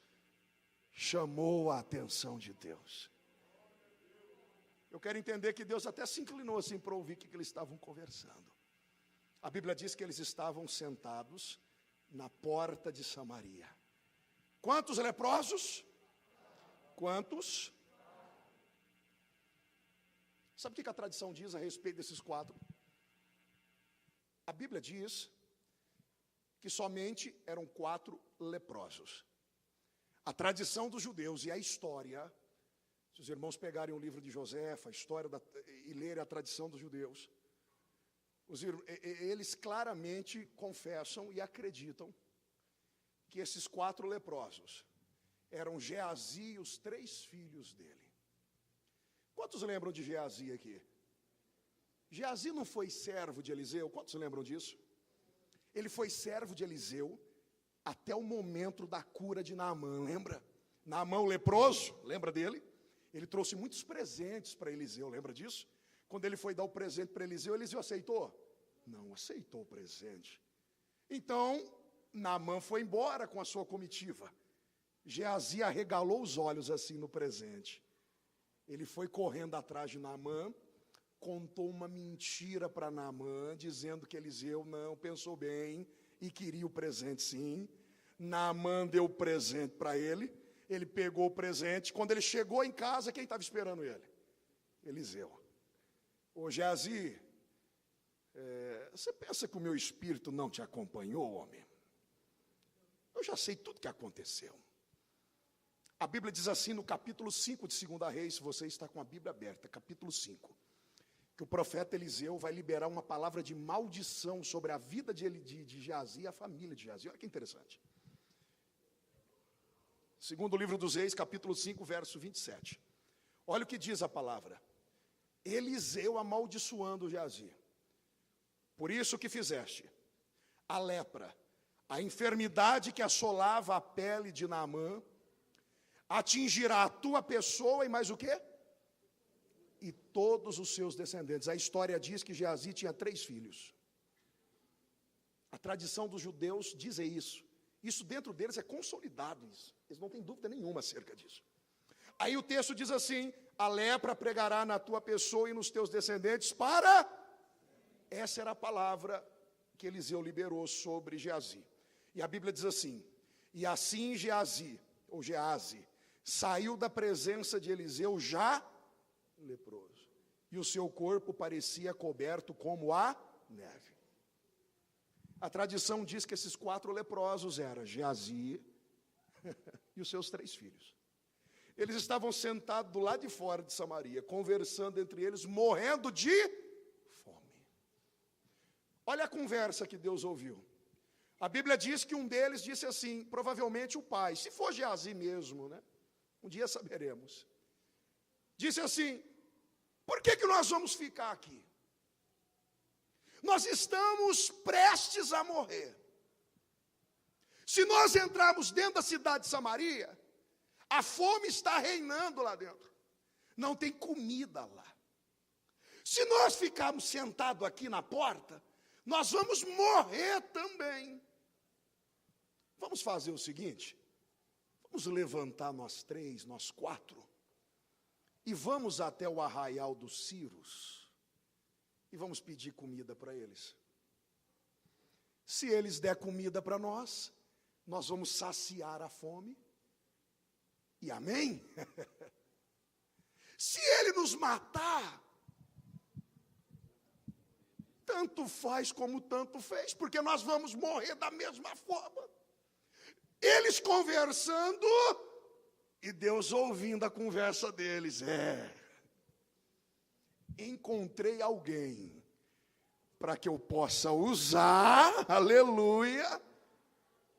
chamou a atenção de Deus. Eu quero entender que Deus até se inclinou assim para ouvir o que eles estavam conversando. A Bíblia diz que eles estavam sentados na porta de Samaria. Quantos leprosos? Quantos? Sabe o que a tradição diz a respeito desses 4? A Bíblia diz que somente eram 4 leprosos. A tradição dos judeus e a história, se os irmãos pegarem o livro de Josefa, a história e lerem a tradição dos judeus, Eles claramente confessam e acreditam que esses 4 leprosos eram Geazi e os 3 filhos dele. Quantos lembram de Geazi aqui? Geazi não foi servo de Eliseu? Quantos lembram disso? Ele foi servo de Eliseu até o momento da cura de Naamã, lembra? Naamã, o leproso, lembra dele? Ele trouxe muitos presentes para Eliseu, lembra disso? Quando ele foi dar o presente para Eliseu, Eliseu aceitou? Não aceitou o presente. Então, Naamã foi embora com a sua comitiva. Geazi arregalou os olhos assim no presente. Ele foi correndo atrás de Naamã, contou uma mentira para Naamã, dizendo que Eliseu não pensou bem e queria o presente sim. Naamã deu o presente para ele, ele pegou o presente. Quando ele chegou em casa, quem estava esperando ele? Eliseu. Ô Geazi, você pensa que o meu espírito não te acompanhou, homem? Eu já sei tudo o que aconteceu. A Bíblia diz assim no capítulo 5 de 2 Reis, se você está com a Bíblia aberta, capítulo 5, que o profeta Eliseu vai liberar uma palavra de maldição sobre a vida de Geazi e a família de Geazi. Olha que interessante. Segundo o livro dos Reis, capítulo 5, verso 27. Olha o que diz a palavra. Eliseu amaldiçoando Geazi. Por isso que fizeste a lepra, a enfermidade que assolava a pele de Naamã, atingirá a tua pessoa e mais o quê? E todos os seus descendentes. A história diz que Geazi tinha 3 filhos. A tradição dos judeus diz isso. Isso dentro deles é consolidado isso. Eles não têm dúvida nenhuma acerca disso. Aí o texto diz assim: a lepra pregará na tua pessoa e nos teus descendentes para... Essa era a palavra que Eliseu liberou sobre Geazi. E a Bíblia diz assim: e assim Geazi, ou Geazi, saiu da presença de Eliseu já leproso. E o seu corpo parecia coberto como a neve. A tradição diz que esses 4 leprosos eram Geazi e os seus 3 filhos. Eles estavam sentados do lado de fora de Samaria, conversando entre eles, morrendo de fome. Olha a conversa que Deus ouviu. A Bíblia diz que um deles disse assim, provavelmente o pai, se for Geazi mesmo, né? Um dia saberemos. Disse assim: por que nós vamos ficar aqui? Nós estamos prestes a morrer. Se nós entrarmos dentro da cidade de Samaria, a fome está reinando lá dentro. Não tem comida lá. Se nós ficarmos sentados aqui na porta, nós vamos morrer também. Vamos fazer o seguinte, vamos levantar nós 3, nós 4, e vamos até o arraial dos Ciros, e vamos pedir comida para eles. Se eles der comida para nós, nós vamos saciar a fome, e amém? Se ele nos matar, tanto faz como tanto fez, porque nós vamos morrer da mesma forma. Eles conversando, e Deus ouvindo a conversa deles. Encontrei alguém para que eu possa usar, aleluia,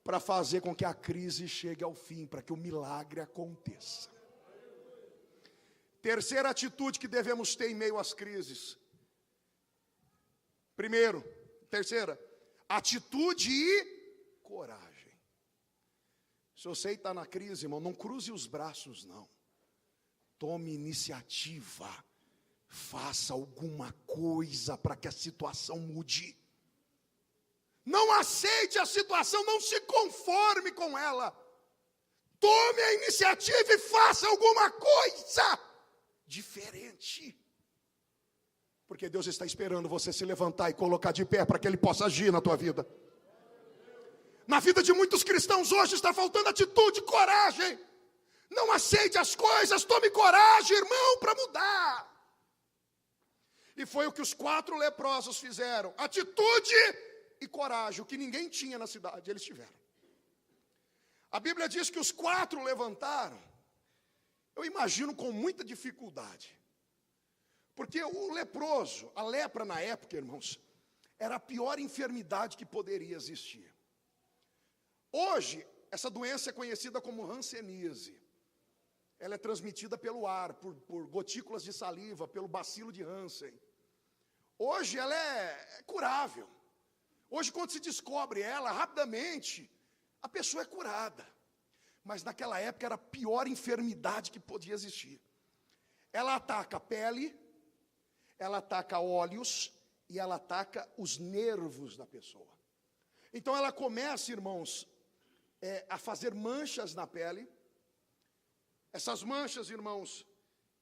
para fazer com que a crise chegue ao fim, para que o milagre aconteça. Terceira atitude que devemos ter em meio às crises. Terceira, atitude e coragem. Se você está na crise, irmão, não cruze os braços, não. Tome iniciativa. Faça alguma coisa para que a situação mude. Não aceite a situação, não se conforme com ela. Tome a iniciativa e faça alguma coisa diferente. Porque Deus está esperando você se levantar e colocar de pé para que Ele possa agir na tua vida. Na vida de muitos cristãos hoje está faltando atitude, coragem. Não aceite as coisas, tome coragem, irmão, para mudar. E foi o que os 4 leprosos fizeram. Atitude e coragem, o que ninguém tinha na cidade, eles tiveram. A Bíblia diz que os 4 levantaram, eu imagino com muita dificuldade. Porque o leproso, a lepra na época, irmãos, era a pior enfermidade que poderia existir. Hoje, essa doença é conhecida como hanseníase. Ela é transmitida pelo ar, por gotículas de saliva, pelo bacilo de Hansen. Hoje ela é curável. Hoje, quando se descobre ela, rapidamente, a pessoa é curada. Mas naquela época era a pior enfermidade que podia existir. Ela ataca a pele, ela ataca olhos e ela ataca os nervos da pessoa. Então ela começa, irmãos, a fazer manchas na pele. Essas manchas, irmãos,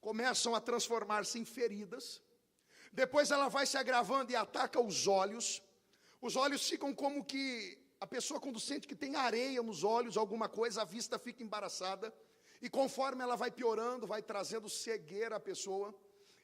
começam a transformar-se em feridas. Depois ela vai se agravando e ataca os olhos. Os olhos ficam como que a pessoa, quando sente que tem areia nos olhos, alguma coisa, a vista fica embaraçada. E conforme ela vai piorando, vai trazendo cegueira à pessoa.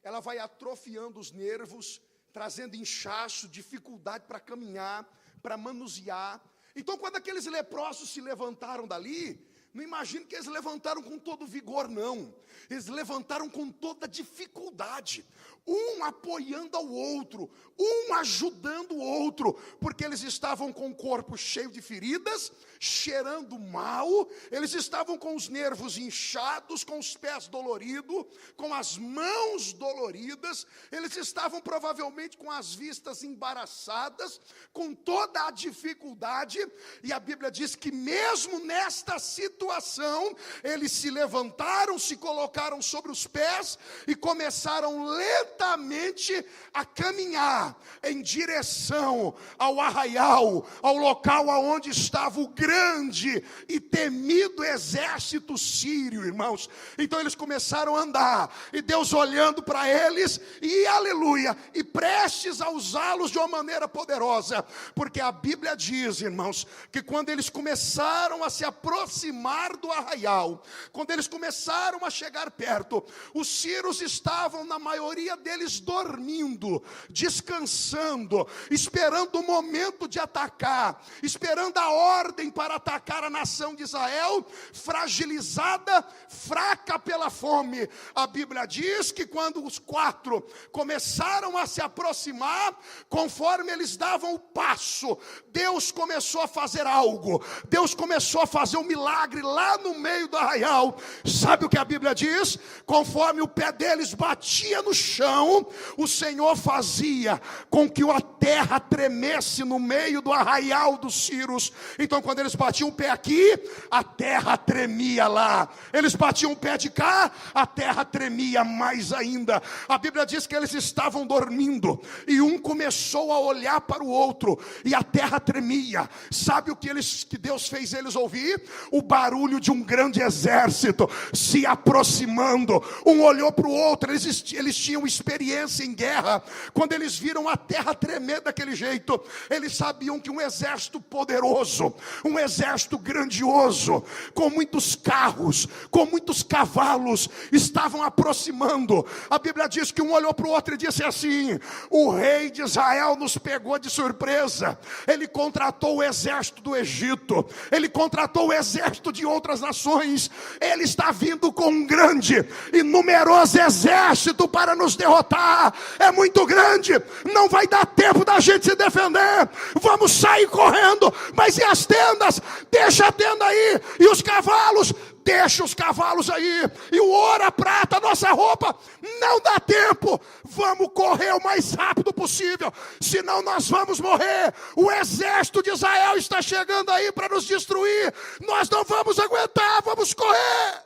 Ela vai atrofiando os nervos, trazendo inchaço, dificuldade para caminhar, para manusear. Então, quando aqueles leprosos se levantaram dali, não imagine que eles levantaram com todo vigor, não. Eles levantaram com toda dificuldade, um apoiando ao outro, um ajudando o outro, porque eles estavam com o corpo cheio de feridas, cheirando mal, eles estavam com os nervos inchados, com os pés doloridos, com as mãos doloridas, eles estavam provavelmente com as vistas embaraçadas, com toda a dificuldade, e a Bíblia diz que mesmo nesta situação, eles se levantaram, se colocaram sobre os pés e começaram lentamente a caminhar em direção ao arraial, ao local onde estava o grande e temido exército sírio, irmãos. Então eles começaram a andar, e Deus olhando para eles, e aleluia, e prestes a usá-los de uma maneira poderosa, porque a Bíblia diz, irmãos, que quando eles começaram a se aproximar do arraial, quando eles começaram a chegar perto, os sírios estavam, na maioria deles, dormindo, descansando, esperando o momento de atacar, esperando a ordem para atacar a nação de Israel, fragilizada, fraca pela fome. A Bíblia diz que quando os 4 começaram a se aproximar, conforme eles davam o passo, Deus começou a fazer algo, Deus começou a fazer um milagre lá no meio do arraial. Sabe o que a Bíblia diz? Conforme o pé deles batia no chão, o Senhor fazia com que a terra tremesse no meio do arraial dos sírios. Então quando eles batiam o pé aqui, a terra tremia lá. Eles batiam o pé de cá, a terra tremia mais ainda. A Bíblia diz que eles estavam dormindo, e um começou a olhar para o outro, e a terra tremia. Sabe o que Deus fez eles ouvir? O barulho de um grande exército se aproximando. Um olhou para o outro, eles tinham experiência em guerra. Quando eles viram a terra tremer daquele jeito, eles sabiam que um exército poderoso, um exército grandioso, com muitos carros, com muitos cavalos, estavam aproximando. A Bíblia diz que um olhou para o outro e disse assim: o rei de Israel nos pegou de surpresa. Ele contratou o exército do Egito, ele contratou o exército de outras nações, ele está vindo com um grande e numeroso exército para nos derrotar. É muito grande, não vai dar tempo da gente se defender, vamos sair correndo. Mas e as tendas? Deixa a tenda aí. E os cavalos? Deixa os cavalos aí. E o ouro, a prata, a nossa roupa? Não dá tempo, vamos correr o mais rápido possível, senão nós vamos morrer. O exército de Israel está chegando aí para nos destruir, nós não vamos aguentar, vamos correr.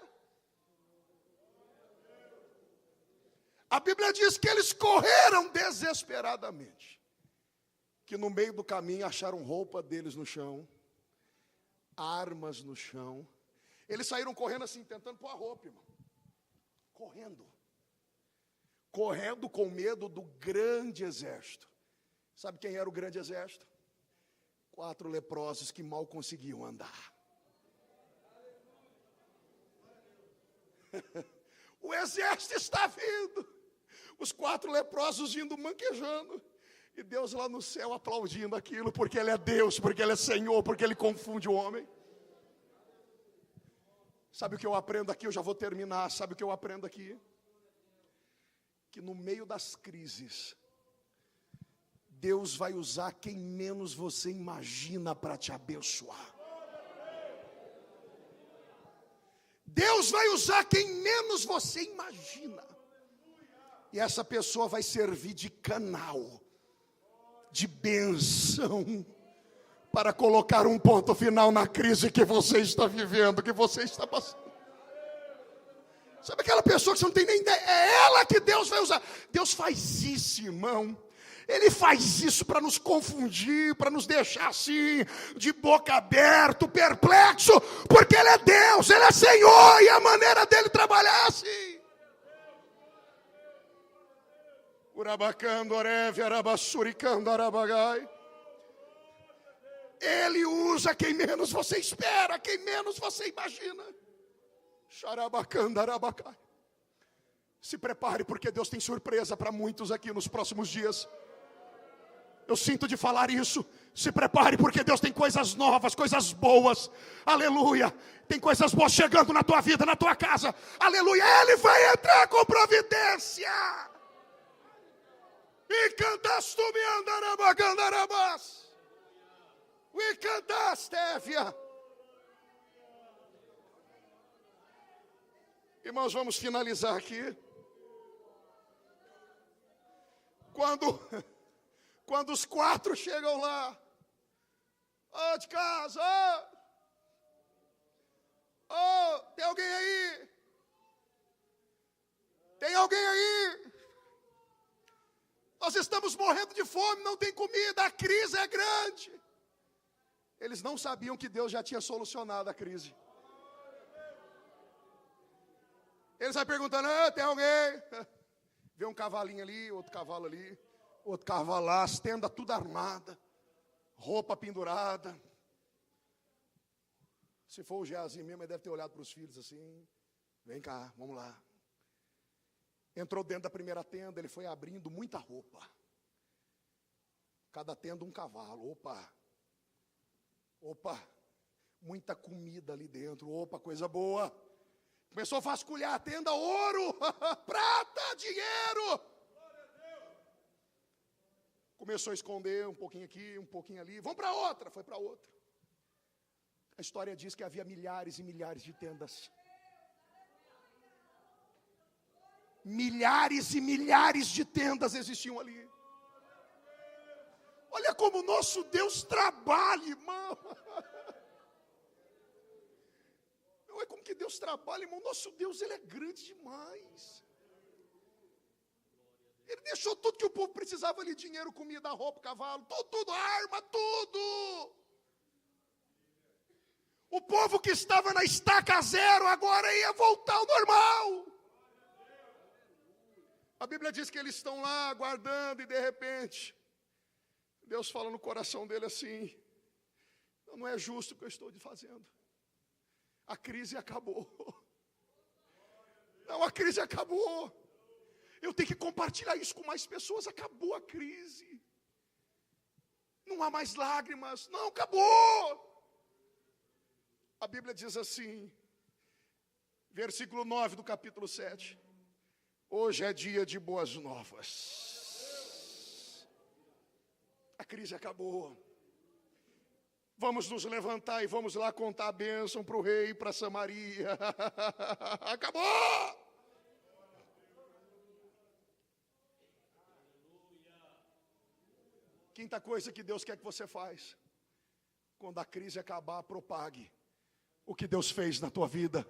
A Bíblia diz que eles correram desesperadamente, que no meio do caminho acharam roupa deles no chão, armas no chão. Eles saíram correndo assim, tentando pôr a roupa, irmão. Correndo com medo do grande exército. Sabe quem era o grande exército? 4 leprosos que mal conseguiam andar. O exército está vindo. Os 4 leprosos indo manquejando. E Deus lá no céu aplaudindo aquilo, porque Ele é Deus, porque Ele é Senhor, porque Ele confunde o homem. Sabe o que eu aprendo aqui? Eu já vou terminar. Sabe o que eu aprendo aqui? Que no meio das crises, Deus vai usar quem menos você imagina para te abençoar. Deus vai usar quem menos você imagina. E essa pessoa vai servir de canal, de bênção, para colocar um ponto final na crise que você está vivendo, que você está passando. Sabe aquela pessoa que você não tem nem ideia? É ela que Deus vai usar. Deus faz isso, irmão. Ele faz isso para nos confundir, para nos deixar assim, de boca aberta, perplexo, porque Ele é Deus, Ele é Senhor, e a maneira dEle trabalhar é assim. Urabacando, oreve, arabassuricando, arabagai. Ele usa quem menos você espera, quem menos você imagina. Xarabacando, arabacai. Se prepare, porque Deus tem surpresa para muitos aqui nos próximos dias. Eu sinto de falar isso. Se prepare, porque Deus tem coisas novas, coisas boas. Aleluia. Tem coisas boas chegando na tua vida, na tua casa. Aleluia. Ele vai entrar com providência. E cantaste me andarabagandarabás. E cantaste, Évia. Irmãos, vamos finalizar aqui. Quando os 4 chegam lá, de casa, tem alguém aí? Tem alguém aí? Nós estamos morrendo de fome, não tem comida, a crise é grande. Eles não sabiam que Deus já tinha solucionado a crise. Eles vão perguntando, tem alguém? Vê um cavalinho ali, outro cavalo ali, outro cavalo lá, as tendas tudo armada, roupa pendurada. Se for o Geazinho mesmo, ele deve ter olhado para os filhos assim, vem cá, vamos lá. Entrou dentro da primeira tenda, ele foi abrindo muita roupa. Cada tenda um cavalo, opa, muita comida ali dentro, coisa boa. Começou a vasculhar a tenda, ouro, prata, dinheiro. Começou a esconder um pouquinho aqui, um pouquinho ali. Vamos para outra, foi para outra. A história diz que havia milhares e milhares de tendas. Milhares e milhares de tendas existiam ali. Olha como o nosso Deus trabalha, irmão. Olha como que Deus trabalha, irmão. Nosso Deus, Ele é grande demais. Ele deixou tudo que o povo precisava ali, dinheiro, comida, roupa, cavalo, tudo, arma, tudo. O povo que estava na estaca zero, agora ia voltar ao normal. A Bíblia diz que eles estão lá aguardando e de repente, Deus fala no coração dele assim, não é justo o que eu estou fazendo. A crise acabou. Não, a crise acabou. Eu tenho que compartilhar isso com mais pessoas. Acabou a crise. Não há mais lágrimas. Não, acabou. A Bíblia diz assim, versículo 9 do capítulo 7. Hoje é dia de boas novas. A crise acabou. Vamos nos levantar e vamos lá contar a bênção para o rei e para Samaria. Acabou! Quinta coisa que Deus quer que você faz. Quando a crise acabar, propague o que Deus fez na tua vida.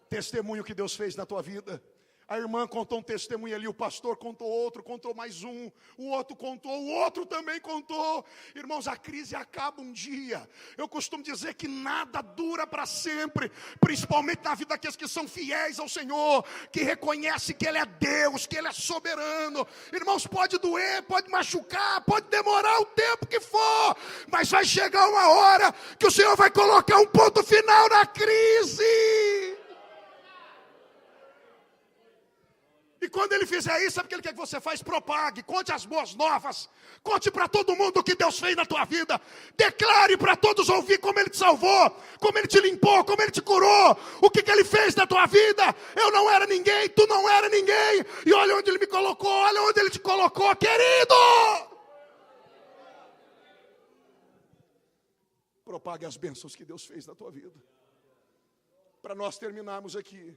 Testemunho o que Deus fez na tua vida. A irmã contou um testemunho ali, o pastor contou outro, contou mais um, o outro contou, o outro também contou. Irmãos, a crise acaba um dia. Eu costumo dizer que nada dura para sempre, principalmente na vida daqueles que são fiéis ao Senhor, que reconhecem que Ele é Deus, que Ele é soberano. Irmãos, pode doer, pode machucar, pode demorar o tempo que for, mas vai chegar uma hora que o Senhor vai colocar um ponto final na crise. E quando Ele fizer isso, sabe o que Ele quer que você faz? Propague, conte as boas novas, conte para todo mundo o que Deus fez na tua vida, declare para todos ouvir como Ele te salvou, como Ele te limpou, como Ele te curou, o que Ele fez na tua vida. Eu não era ninguém, tu não era ninguém, e olha onde Ele me colocou, olha onde Ele te colocou, querido. propague as bênçãos que Deus fez na tua vida. Para nós terminarmos aqui,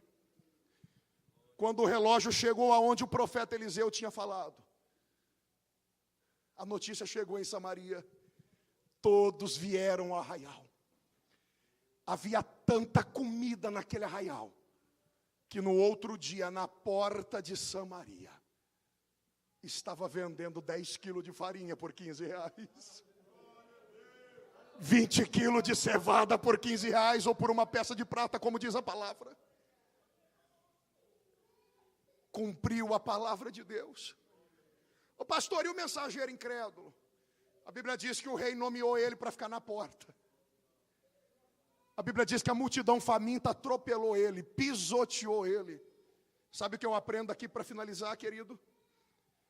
quando o relógio chegou aonde o profeta Eliseu tinha falado, a notícia chegou em Samaria, todos vieram ao arraial. Havia tanta comida naquele arraial, que no outro dia, na porta de Samaria, estava vendendo 10 quilos de farinha por 15 reais. 20 quilos de cevada por 15 reais, ou por uma peça de prata, como diz a palavra. Cumpriu a palavra de Deus. Ô pastor, e o mensageiro incrédulo? A Bíblia diz que o rei nomeou ele para ficar na porta. A Bíblia diz que a multidão faminta atropelou ele, pisoteou ele. Sabe o que eu aprendo aqui para finalizar, querido?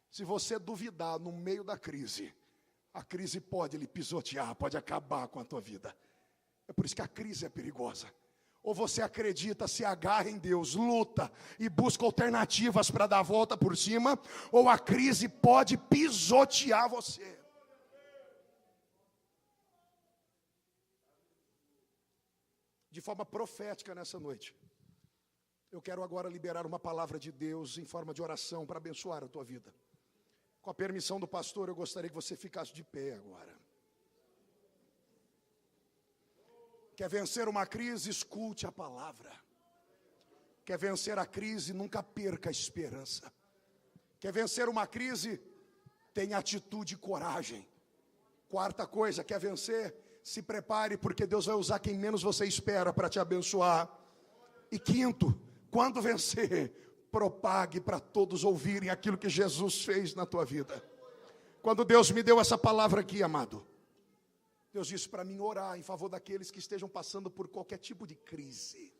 Se você duvidar no meio da crise, a crise pode lhe pisotear, pode acabar com a tua vida. É por isso que a crise é perigosa. Ou você acredita, se agarra em Deus, luta e busca alternativas para dar a volta por cima, ou a crise pode pisotear você. De forma profética nessa noite, eu quero agora liberar uma palavra de Deus em forma de oração para abençoar a tua vida. Com a permissão do pastor, eu gostaria que você ficasse de pé agora. Quer vencer uma crise? Escute a palavra. Quer vencer a crise? Nunca perca a esperança. Quer vencer uma crise? Tenha atitude e coragem. Quarta coisa, quer vencer? Se prepare, porque Deus vai usar quem menos você espera para te abençoar. E quinto, quando vencer, propague para todos ouvirem aquilo que Jesus fez na tua vida. Quando Deus me deu essa palavra aqui, amado, Deus disse para mim orar em favor daqueles que estejam passando por qualquer tipo de crise.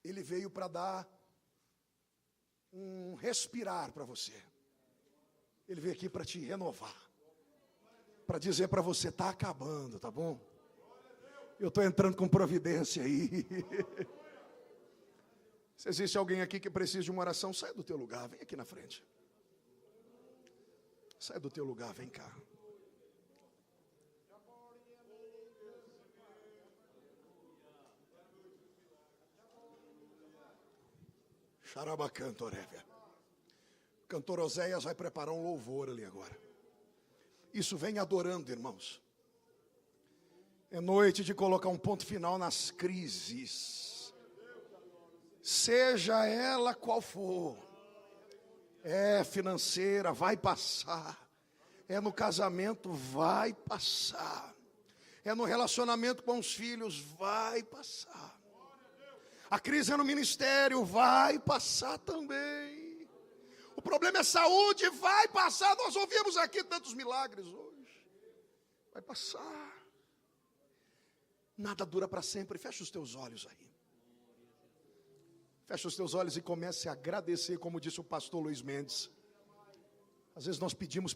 Ele veio para dar um respirar para você. Ele veio aqui para te renovar, para dizer para você, está acabando, tá bom? Eu estou entrando com providência aí. Se existe alguém aqui que precisa de uma oração, sai do teu lugar, vem aqui na frente. Sai do teu lugar, vem cá. Xarabacanto, Orévia. O cantor Oséias vai preparar um louvor ali agora. Isso, vem adorando, irmãos. É noite de colocar um ponto final nas crises. Seja ela qual for. É financeira, vai passar. É no casamento, vai passar. É no relacionamento com os filhos, vai passar. A crise é no ministério, vai passar também. O problema é saúde, vai passar. Nós ouvimos aqui tantos milagres hoje. Vai passar. Nada dura para sempre. Fecha os teus olhos aí. Fecha os teus olhos e comece a agradecer, como disse o pastor Luiz Mendes. Às vezes nós pedimos,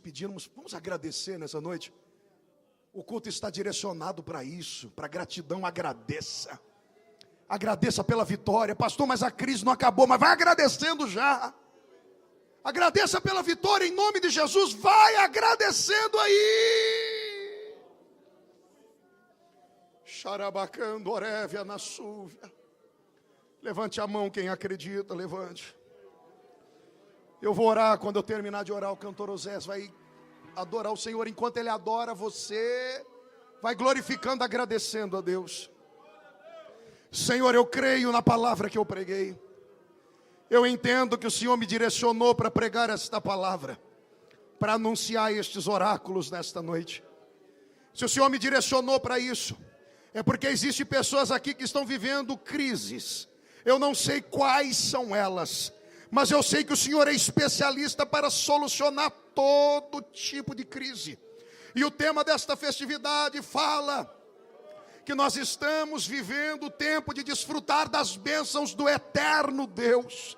vamos agradecer nessa noite. O culto está direcionado para isso, para gratidão. Agradeça. Agradeça pela vitória. Pastor, mas a crise não acabou, mas vai agradecendo já. Agradeça pela vitória em nome de Jesus. Vai agradecendo aí. Xarabacando, Orévia, na súvia. Levante a mão quem acredita, levante. Eu vou orar, quando eu terminar de orar, o cantor Osés vai adorar o Senhor. Enquanto ele adora, você vai glorificando, agradecendo a Deus. Senhor, eu creio na palavra que eu preguei. Eu entendo que o Senhor me direcionou para pregar esta palavra, para anunciar estes oráculos nesta noite. Se o Senhor me direcionou para isso, é porque existem pessoas aqui que estão vivendo crises. Eu não sei quais são elas, mas eu sei que o Senhor é especialista para solucionar todo tipo de crise. E o tema desta festividade fala que nós estamos vivendo o tempo de desfrutar das bênçãos do eterno Deus.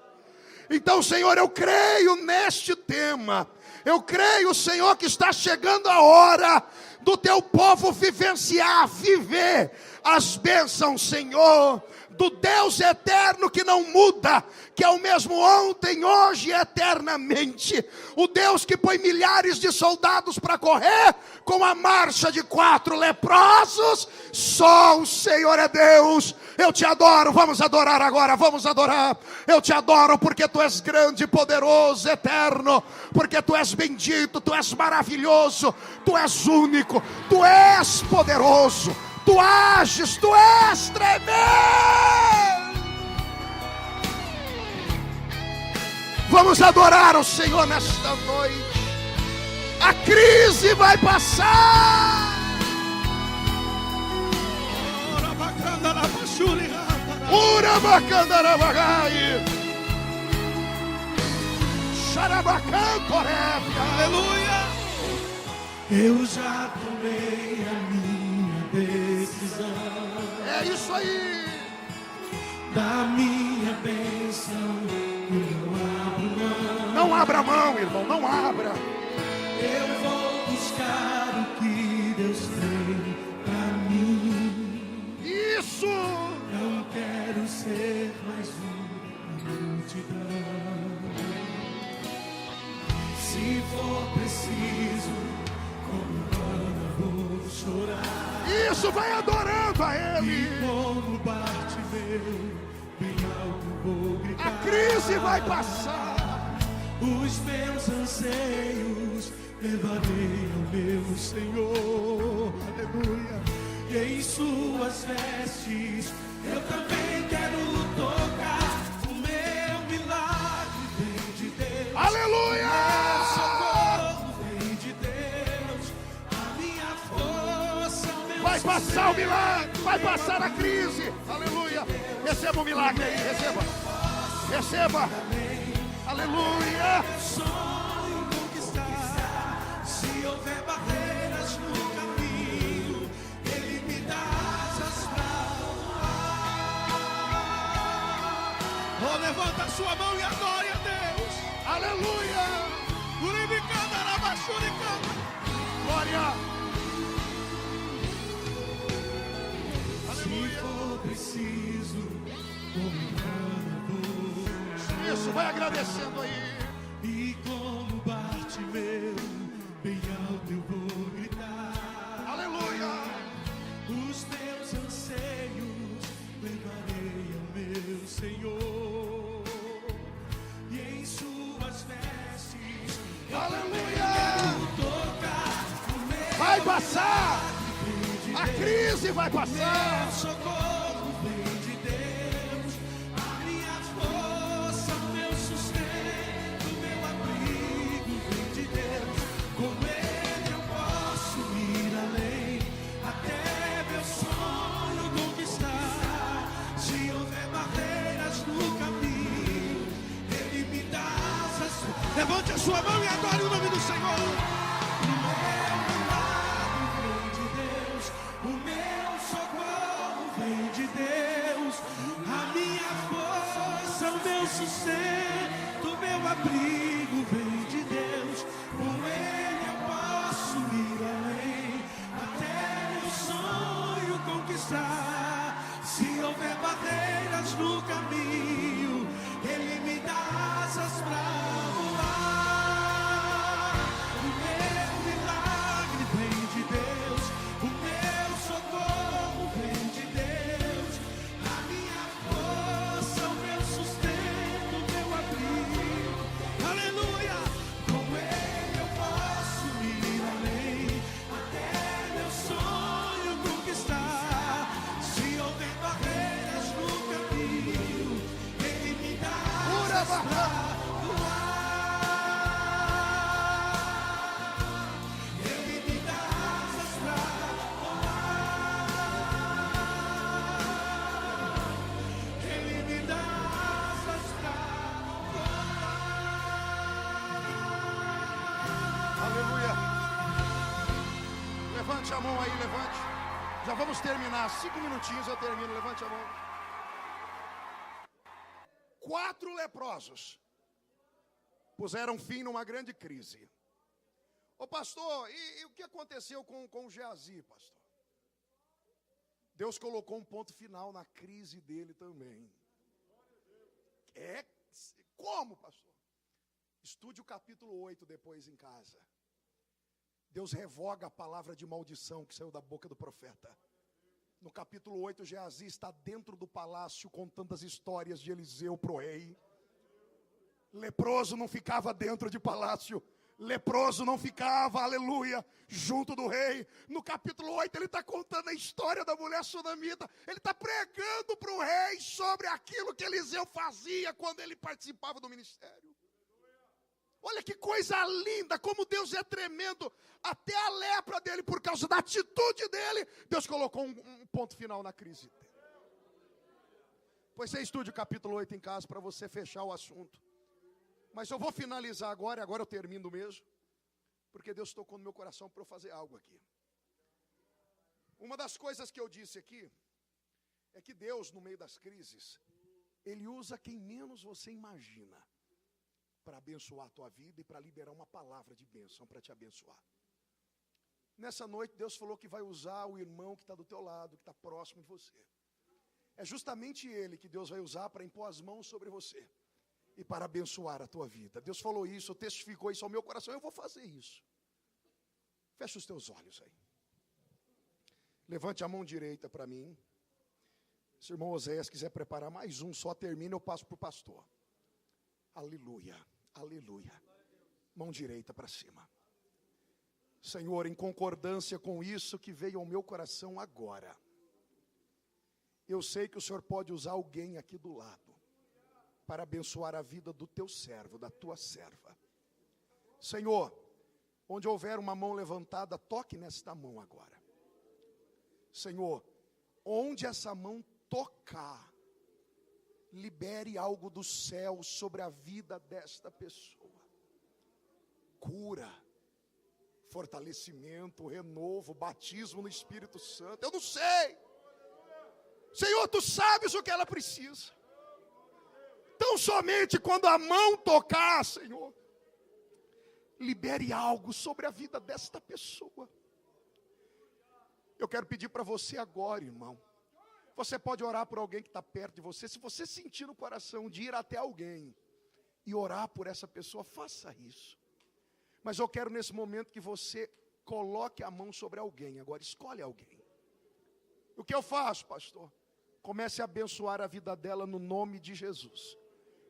Então, Senhor, eu creio neste tema. Eu creio, Senhor, que está chegando a hora do teu povo vivenciar, viver as bênçãos, Senhor, do Deus eterno que não muda, que é o mesmo ontem, hoje e eternamente. O Deus que põe milhares de soldados para correr com a marcha de 4 leprosos. Só o Senhor é Deus. Eu te adoro, vamos adorar agora, vamos adorar. Eu te adoro porque tu és grande, poderoso, eterno, porque tu és bendito, tu és maravilhoso, tu és único, tu és poderoso, tu ages, tu és tremendo. Vamos adorar o Senhor nesta noite. A crise vai passar. Aleluia. Eu já tomei a minha decisão. É isso aí. Da minha bênção não abra mão, irmão, não abra. Eu vou buscar o que Deus tem pra mim. Isso. Não quero ser mais uma multidão. Se for preciso, como Ana vou chorar. Isso, vai adorando a Ele. E como Bartimeu, bem alto vou gritar. A crise vai passar. Os meus anseios levarei ao meu Senhor. Aleluia. E em suas vestes eu também quero tocar. O meu milagre vem de Deus. Aleluia. O meu socorro vem de Deus. A minha força, o meu vai passar o milagre, vai passar a crise. Aleluia. Receba o milagre aí, receba. Receba. Aleluia. Sonho conquistar. Se houver barreiras no caminho, Ele me dá asas pra voar. Oh, levanta a sua mão e adore a Deus. Aleluia. Uribicanda, Arabachuricanda. Glória. Se for preciso, isso, vai agradecendo aí. E como Bartimeu, bem alto eu vou gritar. Aleluia. Os meus anseios levarei ao meu Senhor. E em suas vestes, aleluia. Tocar o meu vai passar. A crise vai passar. Meu socorro vem de Deus. A minha força, o meu sustento, o meu abrigo vem de Deus. Com Ele eu posso ir além, até meu sonho conquistar. Se houver barreiras no caminho, Ele me dá asas. Levante a sua mão e adore o nome do Senhor. O meu socorro vem de Deus, a minha força, o meu sustento, o meu abrigo vem de Deus. Com Ele eu posso ir além, até meu sonho conquistar. Se houver barreiras no caminho, Ele me dá asas pra voar. O meu milagre vem de Deus, o meu socorro vem de Deus, a minha força, o meu sustento, o meu abrigo. Aleluia! Com Ele eu posso ir além, até meu sonho conquistar. Se houver barreiras no caminho, Ele me dá asas pra voar. Ele me dá asas pra Ele me dá asas pra Aleluia. Levante a mão aí, levante. Já vamos terminar. 5 minutinhos eu termino. Levante a mão. 4 leprosos puseram fim numa grande crise. Ô pastor, e o que aconteceu com Geazi, pastor? Deus colocou um ponto final na crise dele também. Como, pastor? Estude o capítulo 8 depois em casa. Deus revoga a palavra de maldição que saiu da boca do profeta. No capítulo 8, Geazi está dentro do palácio contando as histórias de Eliseu para o rei. Leproso não ficava dentro de palácio. Leproso não ficava, aleluia, junto do rei. No capítulo 8 ele está contando a história da mulher sunamita. Ele está pregando para o rei sobre aquilo que Eliseu fazia quando ele participava do ministério. Olha que coisa linda, como Deus é tremendo. Até a lepra dele, por causa da atitude dele, Deus colocou um ponto final na crise dele. Pois você estude o capítulo 8 em casa para você fechar o assunto. Mas eu vou finalizar agora, e agora eu termino mesmo, porque Deus tocou no meu coração para eu fazer algo aqui. Uma das coisas que eu disse aqui, é que Deus, no meio das crises, Ele usa quem menos você imagina, para abençoar a tua vida e para liberar uma palavra de bênção para te abençoar. Nessa noite, Deus falou que vai usar o irmão que está do teu lado, que está próximo de você. É justamente ele que Deus vai usar para impor as mãos sobre você e para abençoar a tua vida. Deus falou isso, testificou isso ao meu coração, eu vou fazer isso. Fecha os teus olhos aí. Levante a mão direita para mim. Se o irmão Oséias quiser preparar mais um, só termina, eu passo para o pastor. Aleluia, aleluia. Mão direita para cima. Senhor, em concordância com isso que veio ao meu coração agora, eu sei que o Senhor pode usar alguém aqui do lado para abençoar a vida do teu servo, da tua serva. Senhor, onde houver uma mão levantada, toque nesta mão agora. Senhor, onde essa mão tocar, libere algo do céu sobre a vida desta pessoa. Cura, fortalecimento, renovo, batismo no Espírito Santo. Eu não sei. Senhor, tu sabes o que ela precisa. Tão somente quando a mão tocar, Senhor, libere algo sobre a vida desta pessoa. Eu quero pedir para você agora, irmão. Você pode orar por alguém que está perto de você. Se você sentir no coração de ir até alguém e orar por essa pessoa, faça isso. Mas eu quero nesse momento que você coloque a mão sobre alguém. Agora escolhe alguém. O que eu faço, pastor? Comece a abençoar a vida dela no nome de Jesus.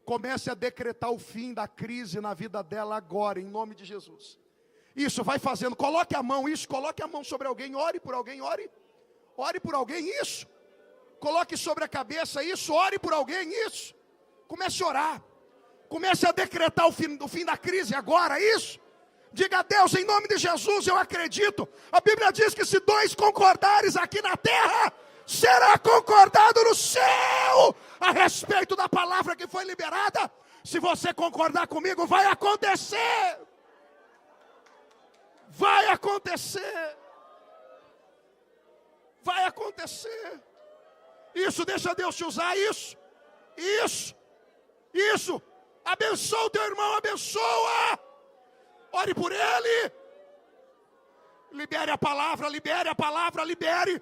Comece a decretar o fim da crise na vida dela agora, em nome de Jesus. Isso, vai fazendo, coloque a mão, isso, coloque a mão sobre alguém, ore por alguém, ore por alguém, isso. Coloque sobre a cabeça isso, ore por alguém, isso. Comece a orar. Comece a decretar o fim da crise agora, isso. Diga a Deus, em nome de Jesus, eu acredito. A Bíblia diz que se 2 concordares aqui na terra, será concordado no céu. A respeito da palavra que foi liberada, se você concordar comigo, vai acontecer. Vai acontecer. Vai acontecer. Isso, deixa Deus te usar, isso. Abençoa o teu irmão, abençoa. Ore por ele. Libere a palavra, libere.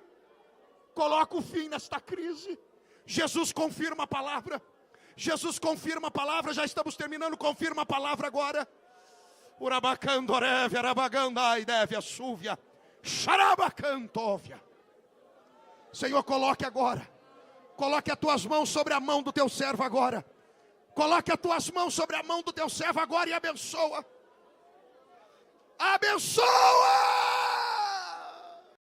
Coloca o fim nesta crise. Jesus confirma a palavra. Já estamos terminando, confirma a palavra agora. Urabacandoreve, arabagandai, deve a súvia. Xarabacantóvia. Senhor, coloque agora. Coloque as tuas mãos sobre a mão do teu servo agora. Coloque as tuas mãos sobre a mão do teu servo agora e abençoa. Abençoa!